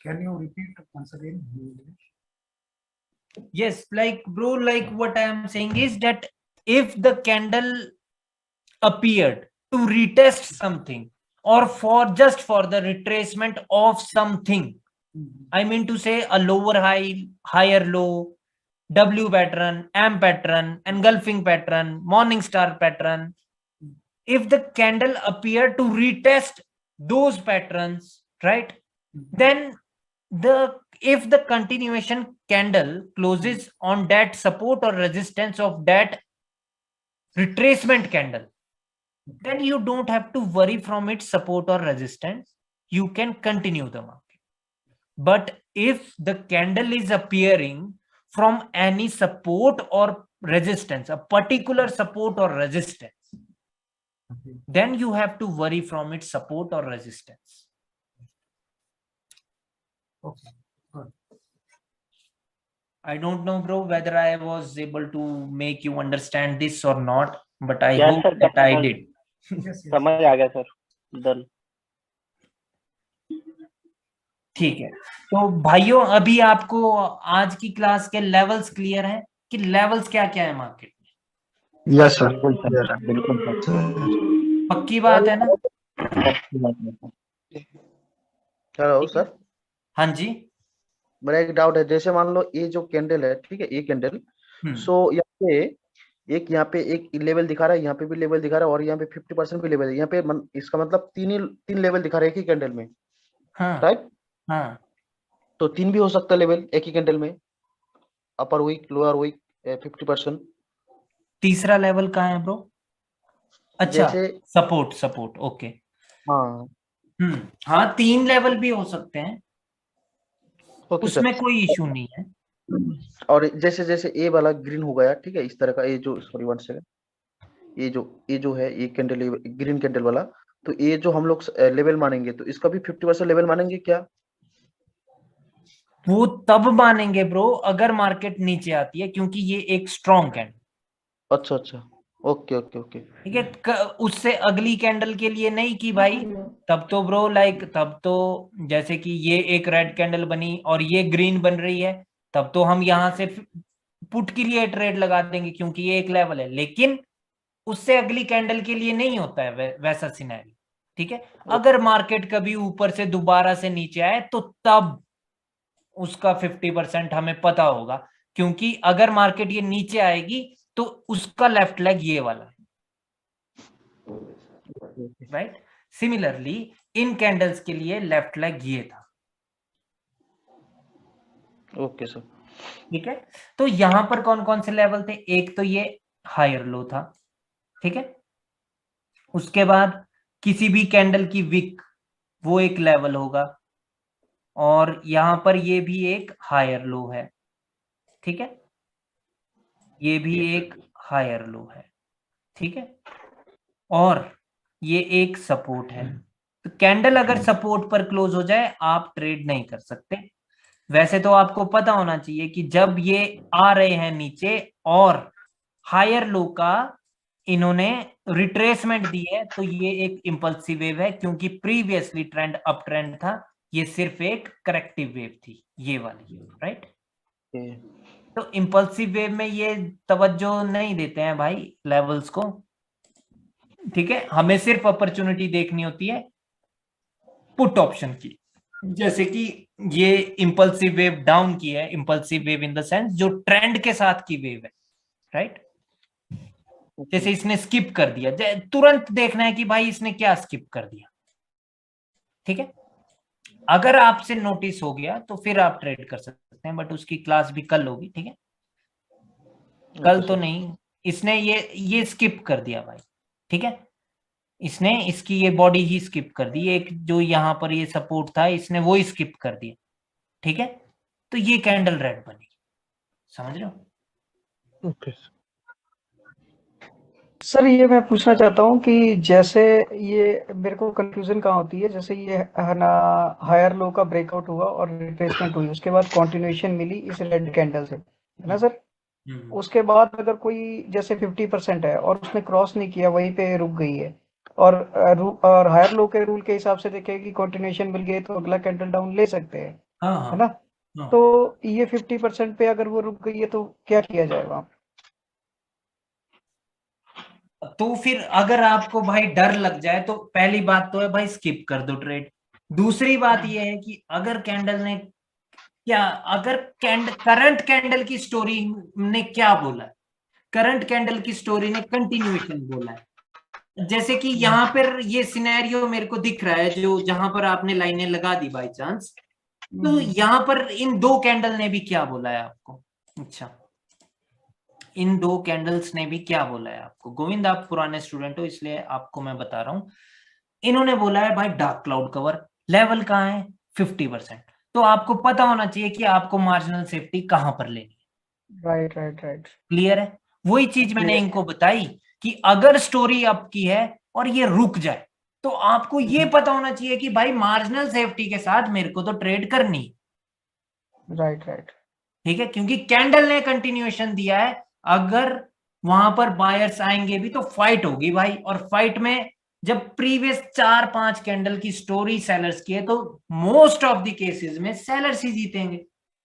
Can you repeat once again in English? Yes, like bro, like what I am saying is that if the candle appeared to retest something or for just for the retracement of something, I mean to say a lower high, higher low, W pattern, M pattern, engulfing pattern, morning star pattern, if the candle appeared to retest those patterns, right, then if the continuation candle closes on that support or resistance of that retracement candle, then you don't have to worry from its support or resistance, you can continue the market. But if the candle is appearing from any support or resistance, a particular support or resistance, then you have to worry from its support or resistance. Okay, good. I don't know, bro, whether I was able to make you understand this or not, but I Yes, hope sir, that I did. समझ आ गया sir, done. ठीक है, तो भाइयों अभी आपको आज की क्लास के लेवल्स क्लियर हैं कि लेवल्स क्या क्या है मार्केट में? यस सर, बिल्कुल सर, पक्की बात है ना? Hello sir. हाँ जी। मेरा एक डाउट है, जैसे मान लो ये जो कैंडल है, ठीक है, ये कैंडल, सो यहाँ पे एक लेवल दिखा रहा है, यहाँ पे भी लेवल दिखा रहा है, और यहाँ पे 50% भी लेवल है, यहाँ पे इसका मतलब तीन लेवल दिखा रहा है एक ही कैंडल में, हाँ, राइट? हाँ, तो 3 भी हो सकता है लेवल एक ही कैंडल में, अपर वीक, लोअर वीक, 50%। तीसरा लेवल कहाँ है ब्रो? अच्छा, जैसे सपोर्ट, ओके। हाँ, हाँ, 3 लेवल भी हो सकते हैं, ओके उसमें सर। कोई इशू नहीं है। और जैसे जैसे ए वाला ग्रीन हो गया, ठीक है, इस तरह का, ये जो, सॉरी 1 सेकंड, ये जो है ये कैंडल, ग्रीन कैंडल वाला, तो ये जो हम लोग लेवल मानेंगे, तो इसका भी 50% लेवल मानेंगे क्या? वो तब मानेंगे ब्रो अगर मार्केट नीचे आती है, क्योंकि ये एक स्ट्रॉन्ग कैंडल। अच्छा अच्छा, ओके ओके ओके, ठीक है, उससे अगली कैंडल के लिए नहीं कि भाई, तब तो ब्रो तब तो जैसे कि ये एक रेड कैंडल बनी और ये ग्रीन बन रही है, तब तो हम यहां से पुट के लिए ट्रेड लगा देंगे क्योंकि ये एक लेवल है, लेकिन उससे अगली कैंडल के लिए नहीं होता है वैसा सिनेरियो। ठीक है, अगर मार्केट कभी ऊपर से दोबारा से नीचे आए तो तब उसका 50% हमें पता होगा, क्योंकि अगर मार्केट ये नीचे आएगी तो उसका लेफ्ट लेग ये वाला है, राइट? सिमिलरली इन कैंडल्स के लिए लेफ्ट लेग ये था। Okay sir. ठीक है, तो यहां पर कौन कौन से लेवल थे? एक तो ये हायर लो था, ठीक है, उसके बाद किसी भी कैंडल की विक, वो एक लेवल होगा, और यहां पर ये भी एक हायर लो है, ठीक है, ये भी एक हायर लो है, ठीक है, और ये एक सपोर्ट है। तो कैंडल अगर सपोर्ट पर क्लोज हो जाए आप ट्रेड नहीं कर सकते। वैसे तो आपको पता होना चाहिए कि जब ये आ रहे हैं नीचे और हायर लो का इन्होंने रिट्रेसमेंट दी है, तो ये एक इंपल्सिव वेव है, क्योंकि प्रीवियसली ट्रेंड अप ट्रेंड था, ये सिर्फ एक करेक्टिव वेव थी ये वाली, राइट? तो इंपल्सिव वेव में ये तवज्जो नहीं देते हैं भाई लेवल्स को, ठीक है, हमें सिर्फ अपॉर्चुनिटी देखनी होती है पुट ऑप्शन की। जैसे कि ये इंपल्सिव वेव डाउन की है, impulsive wave in the sense जो ट्रेंड के साथ की वेव है, राइट? जैसे इसने स्किप कर दिया, तुरंत देखना है कि भाई इसने क्या स्किप कर दिया, ठीक है। अगर आपसे नोटिस हो गया तो फिर आप ट्रेड कर सकते हैं, बट उसकी क्लास भी कल होगी, ठीक है, कल तो नहीं। इसने ये स्किप कर दिया भाई, ठीक है, इसने इसकी ये बॉडी ही स्किप कर दी, एक जो यहाँ पर ये सपोर्ट था इसने वो ही स्किप कर दिया, ठीक है, तो ये कैंडल रेड बनेगी, समझ रहे हो? ओके सर, ये मैं पूछना चाहता हूँ कि जैसे ये मेरे को कंफ्यूजन कहाँ होती है, जैसे ये है ना, हायर लो का ब्रेकआउट हुआ और रिट्रेसमेंट हुई, उसके बाद कंटिन्यूएशन मिली इस रेड कैंडल से, है ना सर? उसके बाद अगर कोई जैसे 50% है और उसने क्रॉस नहीं किया, वहीं पे रुक गई है, और हायर लो के रूल के हिसाब से देखें कि कंटिन्यूएशन मिल गई तो अगला कैंडल डाउन ले सकते हैं, है ना? तो ये 50% पे अगर वो रुक गई है तो क्या किया जाए वहां? तो फिर अगर आपको भाई डर लग जाए तो पहली बात तो है भाई स्किप कर दो ट्रेड। दूसरी बात ये है कि अगर कैंडल ने अगर करंट कैंडल की स्टोरी ने क्या बोला है, करंट कैंडल की स्टोरी ने कंटिन्यूएशन बोला है। जैसे कि यहाँ पर ये सिनेरियो मेरे को दिख रहा है, जो जहां पर आपने लाइनें लगा दी बाय चांस, तो यहाँ पर इन 2 कैंडल ने भी क्या बोला है आपको? अच्छा, इन 2 कैंडल्स ने भी क्या बोला है आपको? गोविंद, आप पुराने स्टूडेंट हो इसलिए आपको मैं बता रहा हूं। इन्होंने बोला है भाई डार्क क्लाउड कवर, लेवल कहाँ है? 50%। तो आपको पता होना चाहिए कि आपको मार्जिनल सेफ्टी कहां पर लेनी है। राइट राइट राइट, क्लियर है? वही चीज मैंने इनको बताई कि अगर स्टोरी आपकी है और ये रुक जाए तो आपको ये पता होना चाहिए कि भाई मार्जिनल सेफ्टी के साथ मेरे को तो ट्रेड करनी है। Right right. ठीक है, क्योंकि कैंडल ने कंटिन्यूएशन दिया है। अगर वहां पर बायर्स आएंगे भी तो फाइट होगी भाई, और फाइट में जब प्रीवियस 4-5 कैंडल की स्टोरी सेलर्स की है तो मोस्ट ऑफ द केसेस में सेलर्स ही जीतेंगे,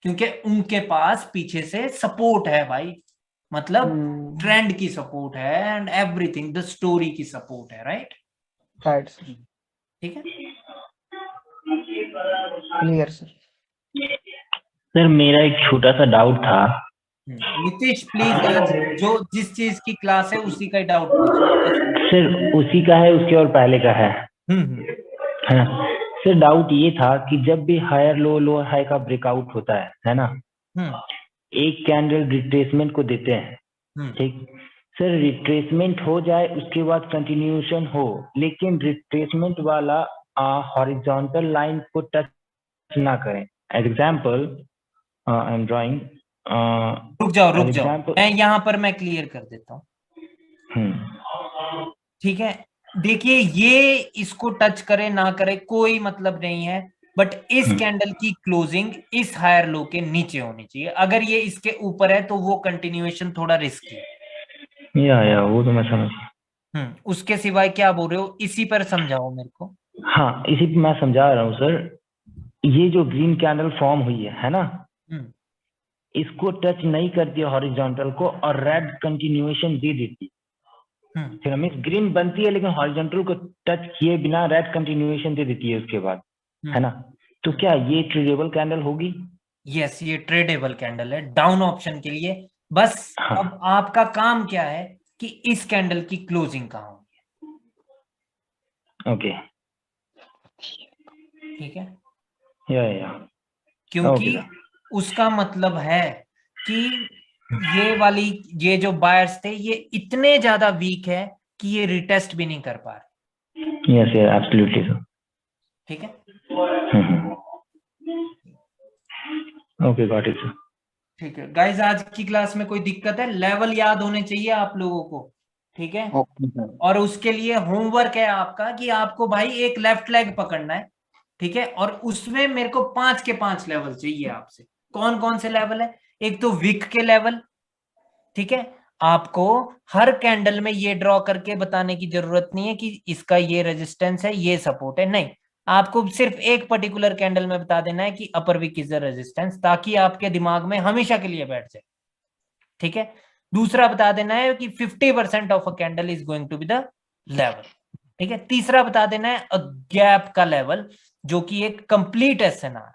क्योंकि उनके पास पीछे से सपोर्ट है भाई, मतलब ट्रेंड की सपोर्ट है एंड एवरीथिंग, द स्टोरी की सपोर्ट है। राइट राइट सर, ठीक है, क्लियर सर। सर मेरा एक छोटा सा डाउट था। नीतीश प्लीज, आज जो जिस चीज की क्लास है उसी का ही डाउट पूछो। सर उसी का है, उसके और पहले का है। हाँ सर, डाउट ये था कि जब भी हायर लो लो हाई का ब्रेकआउट होता है ना, एक कैंडल रिट्रेसमेंट को देते हैं, ठीक सर, रिट्रेसमेंट हो जाए उसके बाद कंटिन्यूएशन हो, लेकिन रिट्रेसमेंट वाला हॉरिजॉन्टल लाइन को टच ना करें। एग्जाम्पल आई एम ड्राइंग, रुक जाओ, मैं यहाँ पर मैं क्लियर कर देता हूँ। ठीक है, देखिए ये इसको टच करे ना करे कोई मतलब नहीं है, बट इस कैंडल की क्लोजिंग इस हायर लो के नीचे होनी चाहिए। अगर ये इसके ऊपर है तो वो कंटिन्यूएशन थोड़ा रिस्की है। या वो तो मैं समझ। उसके सिवाय क्या बोल रहे हो, इसी पर समझाओ मेरे को। हाँ इसी पर मैं समझा रहा हूँ सर। ये जो ग्रीन कैंडल फॉर्म हुई है ना, इसको टच नहीं करती है हॉरिजॉन्टल को और रेड कंटिन्यूएशन दे देती है। फिर हमें ग्रीन बनती है लेकिन हॉरिजॉन्टल को टच किए बिना रेड कंटिन्यूएशन दे देती है उसके बाद, है ना। तो क्या ये ट्रेडेबल कैंडल होगी? यस, ये ट्रेडेबल कैंडल है डाउन ऑप्शन के लिए। बस अब आपका काम क्या है कि इस कैंडल की क्लोजिंग कहाँ होगी। ओके ठीक है, या क्योंकि उसका मतलब है कि ये वाली ये जो बायर्स थे ये इतने ज्यादा वीक है कि ये रिटेस्ट भी नहीं कर पा रहे। Yes absolutely sir. ठीक है, ओके गॉट इट सर। ठीक है गाइस, आज की क्लास में कोई दिक्कत है? लेवल याद होने चाहिए आप लोगों को, ठीक है। और उसके लिए होमवर्क है आपका कि आपको भाई एक लेफ्ट लेग पकड़ना है, ठीक है, और उसमें मेरे को 5 के 5 लेवल चाहिए आपसे। कौन कौन से लेवल है? एक तो विक के लेवल, ठीक है, आपको हर कैंडल में ये ड्रॉ करके बताने की जरूरत नहीं है कि इसका ये रेजिस्टेंस है ये सपोर्ट है, नहीं, आपको सिर्फ एक पर्टिकुलर कैंडल में बता देना है कि अपर विक इज द रेजिस्टेंस, ताकि आपके दिमाग में हमेशा के लिए बैठ जाए। ठीक है, दूसरा बता देना है कि 50% of a candle is going to be the level. ठीक है, तीसरा बता देना है अ गैप का लेवल, जो कि एक कंप्लीट एसएनआर।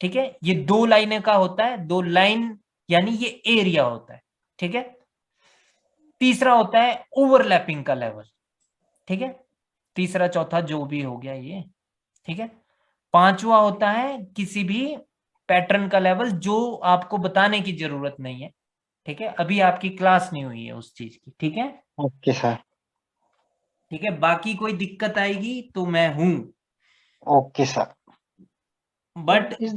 ठीक है, ये 2 लाइनें का होता है, 2 लाइन यानी ये एरिया होता है। ठीक है, तीसरा होता है ओवरलैपिंग का लेवल। ठीक है, तीसरा चौथा जो भी हो गया ये। ठीक है, पांचवा होता है किसी भी पैटर्न का लेवल जो आपको बताने की जरूरत नहीं है। ठीक है, अभी आपकी क्लास नहीं हुई है उस चीज की। ठीक है, ओके सर। ठीक है, बाकी कोई दिक्कत आएगी तो मैं हूं। Okay sir. But is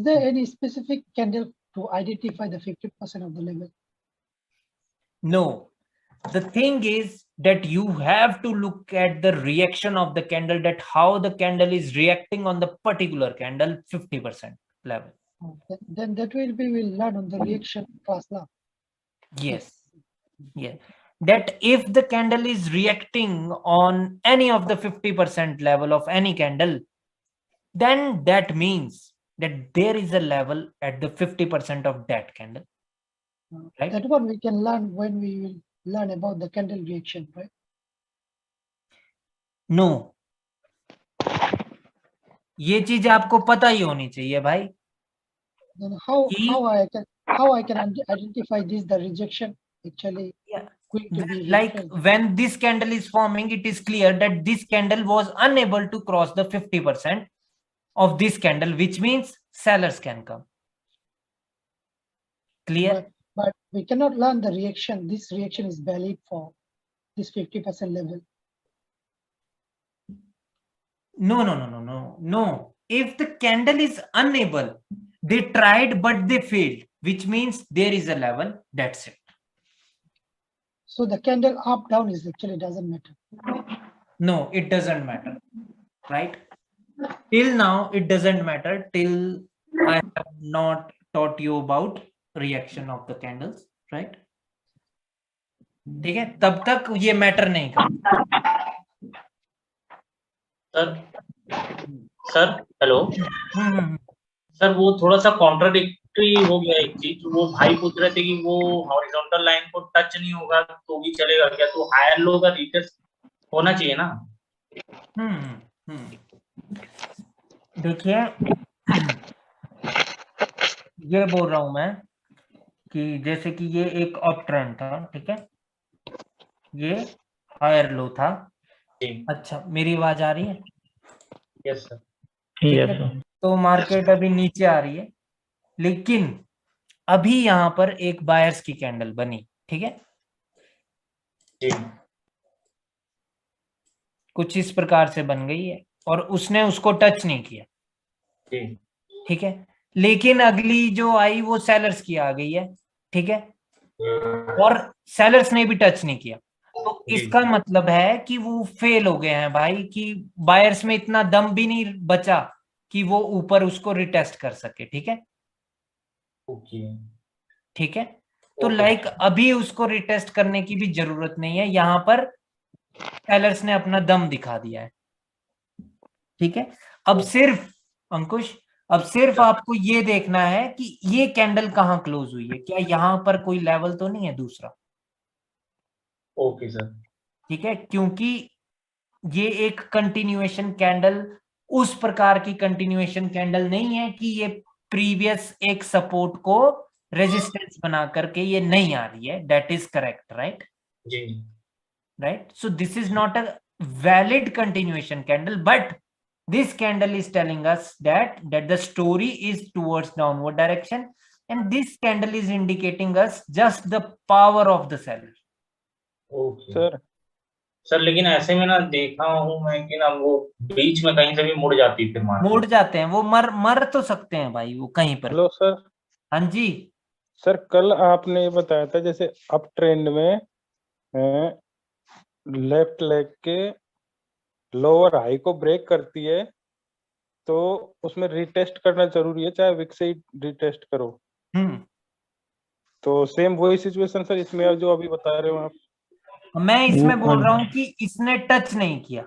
there any specific candle to identify the 50% of the level? No, the thing is that you have to look at the reaction of the candle, that how the candle is reacting on the particular candle 50% level. Then that will be will learn on the reaction class now. Yes, yeah, that if the candle is reacting on any of the 50% level of any candle, then that means that there is a level at the 50% of that candle. Right? That one we can learn when we will learn about the candle reaction, right? No, ये चीज आपको पता ही होनी चाहिए भाई। Then how I can identify this the rejection actually? Yeah. Going to be Like when this candle is forming, it is clear that this candle was unable to cross the 50% of this candle, which means sellers can come. Clear? But we cannot learn the reaction. This reaction is valid for this 50% level. No. If the candle is unable, they tried but they failed, which means there is a level. That's it. So the candle up down is actually doesn't matter. No, it doesn't matter, right? Till now it doesn't matter till I have not taught you about reaction of the candles, right? ठीक है, तब तक ये matter नहीं करता। Sir hello sir, वो थोड़ा सा कॉन्ट्राडिक्टरी हो गया एक चीज। वो भाई पूछ रहे थे कि वो हॉरिजॉन्टल लाइन को टच नहीं होगा तो भी चलेगा क्या? तो हायर लो का रिटेस्ट होना चाहिए ना। देखिए ये बोल रहा हूं मैं कि जैसे कि ये एक अप ट्रेंड था, ठीक है, ये हायर लो था। अच्छा, मेरी आवाज आ रही है? Yes sir. ठीक है, तो मार्केट अभी नीचे आ रही है, लेकिन अभी यहाँ पर एक बायर्स की कैंडल बनी, ठीक है जी, कुछ इस प्रकार से बन गई है और उसने उसको टच नहीं किया, जी, ठीक है, लेकिन अगली जो आई वो सेलर्स की आ गई है, ठीक है, और सेलर्स ने भी टच नहीं किया। तो इसका मतलब है कि वो फेल हो गए हैं भाई, कि बायर्स में इतना दम भी नहीं बचा कि वो ऊपर उसको रिटेस्ट कर सके, ठीक है, ओके, ठीक है। तो लाइक अभी उसको रिटेस्ट करने की भी जरूरत नहीं है, यहाँ पर सेलर्स ने अपना दम दिखा दिया है, ठीक है। अब सिर्फ अंकुश, अब सिर्फ आपको ये देखना है कि ये कैंडल कहाँ क्लोज हुई है, क्या यहाँ पर कोई लेवल तो नहीं है दूसरा। ओके सर, ठीक है, क्योंकि ये एक कंटिन्यूएशन कैंडल उस प्रकार की कंटिन्यूएशन कैंडल नहीं है कि ये प्रीवियस एक सपोर्ट को रेजिस्टेंस बना करके ये नहीं आ रही है। That is correct, right? जी, right. So this is not a valid continuation candle, but this candle is telling us that the story is towards downward direction, and this candle is indicating us just the power of the seller. Okay sir, लेकिन ऐसे में ना देखा हूं मैं कि ना वो बीच में कहीं से भी मुड़ जाती, फिर मुड़ जाते हैं वो, मर तो सकते हैं भाई वो कहीं पर। Hello sir. हाँ जी सर, कल आपने ये बताया था जैसे अप ट्रेंड में लेफ्ट लेग के लोअर हाई को ब्रेक करती है तो उसमें रिटेस्ट करना जरूरी है, चाहे विक से ही रिटेस्ट करो। तो सेम वही सिचुएशन सर इसमें जो अभी बता रहे हो आप। मैं इसमें बोल रहा हूँ कि इसने टच नहीं किया।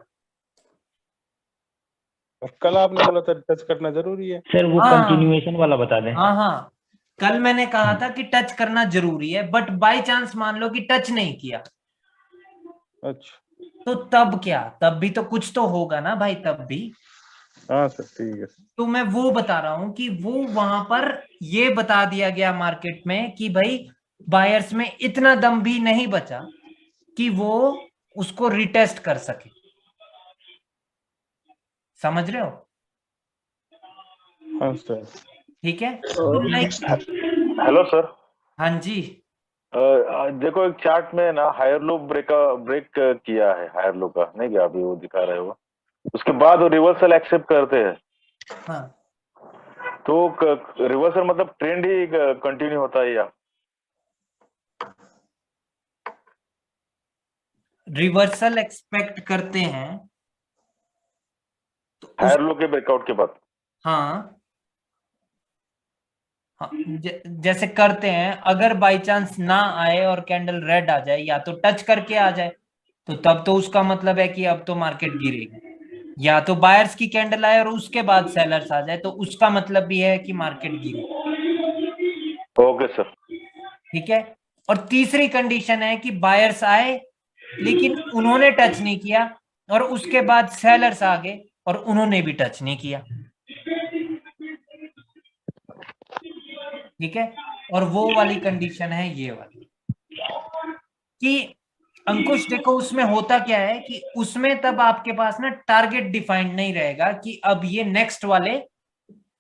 कल आपने बोला था टच करना जरूरी है सर, वो कंटिन्यूएशन वाला बता दें। हाँ, कल मैंने कहा था कि टच करना जरूरी है, बट बाय चांस मान लो कि टच नहीं किया। अच्छा, तो तब क्या, तब भी तो कुछ तो होगा ना भाई, तब भी। हाँ सर, ठीक है। तो मैं वो बता रहा हूं कि वो वहां पर ये बता दिया गया मार्केट में कि भाई बायर्स में इतना दम भी नहीं बचा कि वो उसको रिटेस्ट कर सके। समझ रहे हो? हाँ सर, ठीक है। Hello sir. हाँ जी। देखो एक चार्ट में ना हायर लो ब्रेक किया है, हायर लो का नहीं क्या अभी वो दिखा रहे हो, उसके बाद वो रिवर्सल एक्सेप्ट करते हैं। हाँ। तो रिवर्सल मतलब ट्रेंड ही कंटिन्यू होता है या रिवर्सल एक्सपेक्ट करते हैं तो हायर लो के ब्रेकआउट के बाद? हाँ, जैसे करते हैं, अगर बाय चांस ना आए और कैंडल रेड आ जाए या तो टच करके आ जाए, तो तब तो उसका मतलब है कि अब तो मार्केट गिरेगी। या तो बायर्स की कैंडल आए और उसके बाद सेलर्स आ जाए, तो उसका मतलब भी है कि मार्केट गिरे। ओके सर, ठीक है। और तीसरी कंडीशन है कि बायर्स आए लेकिन उन्होंने टच नहीं किया और उसके बाद सेलर्स आ गए और उन्होंने भी टच नहीं किया। ठीक है। और वो वाली कंडीशन है ये वाली कि अंकुश देखो उसमें होता क्या है कि उसमें तब आपके पास ना टारगेट डिफाइंड नहीं रहेगा कि अब ये नेक्स्ट वाले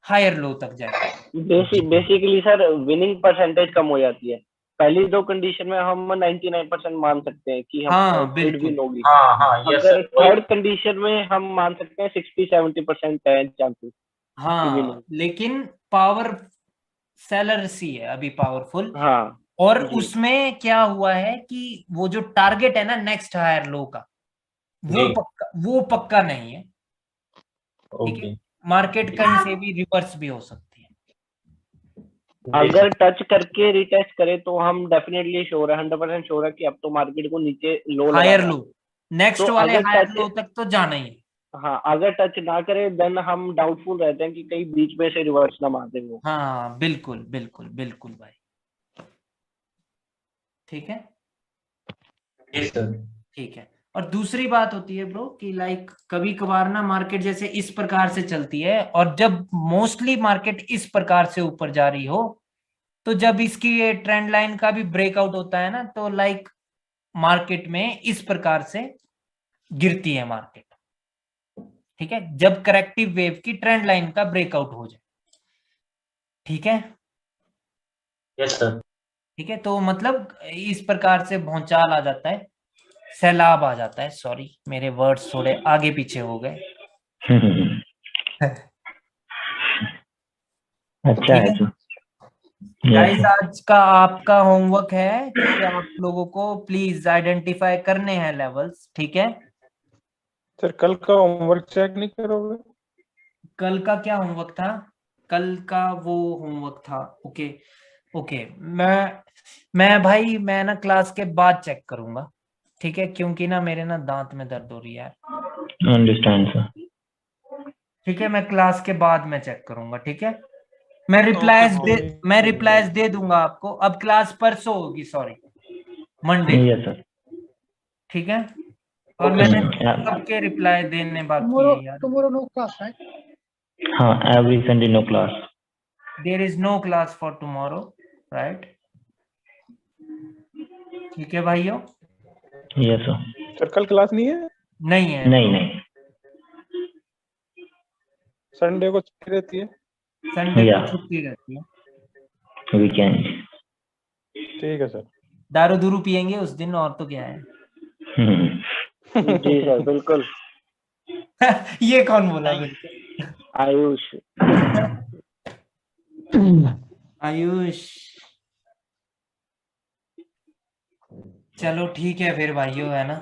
हायर लो तक जाए। बेसिकली सर विनिंग परसेंटेज कम हो जाती है। पहली दो कंडीशन में हम 99% मान सकते हैं कि हम ट्रेड विन होगी। अगर थर्ड कंडीशन में हम मान सकते हैं 60-70% है चांसेस। हाँ, लेकिन पावर सेलर्स ही है अभी पावरफुल। हाँ, और उसमें क्या हुआ है कि वो जो टारगेट है ना नेक्स्ट हायर लो का, वो पक्का नहीं है। ठीक है, मार्केट कहीं से भी रिवर्स भी हो सकती है। अगर टच करके रिटेस्ट करे तो हम डेफिनेटली श्योर है, 100% श्योर है कि अब तो मार्केट को नीचे लो हायर लो, नेक्स्ट वाले हायर लो तक तो जाना ही है। हाँ, अगर टच ना करे देन हम डाउटफुल रहते हैं कि कहीं बीच में से रिवर्स ना मार दे वो। हाँ बिल्कुल बिल्कुल बिल्कुल भाई, ठीक है। Yes sir. ठीक है। और दूसरी बात होती है ब्रो कि लाइक कभी कभार ना मार्केट जैसे इस प्रकार से चलती है, और जब मोस्टली मार्केट इस प्रकार से ऊपर जा रही हो, तो जब इसकी ये ट्रेंड लाइन का भी ब्रेकआउट होता है ना, तो लाइक मार्केट में इस प्रकार से गिरती है मार्केट, ठीक है, जब करेक्टिव वेव की ट्रेंड लाइन का ब्रेकआउट हो जाए, ठीक है। Yes sir. ठीक है, तो मतलब इस प्रकार से भौचाल आ जाता है, सैलाब आ जाता है, सॉरी मेरे वर्ड्स थोड़े आगे पीछे हो गए। अच्छा है तो गाइस, आज का आपका होमवर्क है कि आप लोगों को प्लीज आइडेंटिफाई करने हैं लेवल्स, ठीक है। सर कल का होमवर्क चेक नहीं करोगे? कल का क्या होमवर्क था? कल का वो होमवर्क था, ओके ओके, मैं भाई मैं ना क्लास के बाद चेक करूंगा, ठीक है, क्योंकि ना मेरे ना दांत में दर्द हो रही है। Understand sir. ठीक है, मैं क्लास के बाद में चेक करूंगा, ठीक है। मैं रिप्लाईज दे दूंगा आपको। अब क्लास परसों होगी, सॉरी मंडे। Yes sir. ठीक है, और मैंने सबके रिप्लाई देने बाकी है यार। Tomorrow no class, right? हाँ, every Sunday no class. There is no class for tomorrow, right? ठीक है भाइयों। Yes sir. सर कल क्लास नहीं है? नहीं है। नहीं। संडे को छुट्टी रहती है? संडे को छुट्टी रहती है, वीकेंड। ठीक है सर। दारू दूरू पियेंगे उस दिन, और तो क्या है। जी सर बिल्कुल। ये कौन बोला? आयुष। आयुष, चलो ठीक है फिर भाइयों, है ना।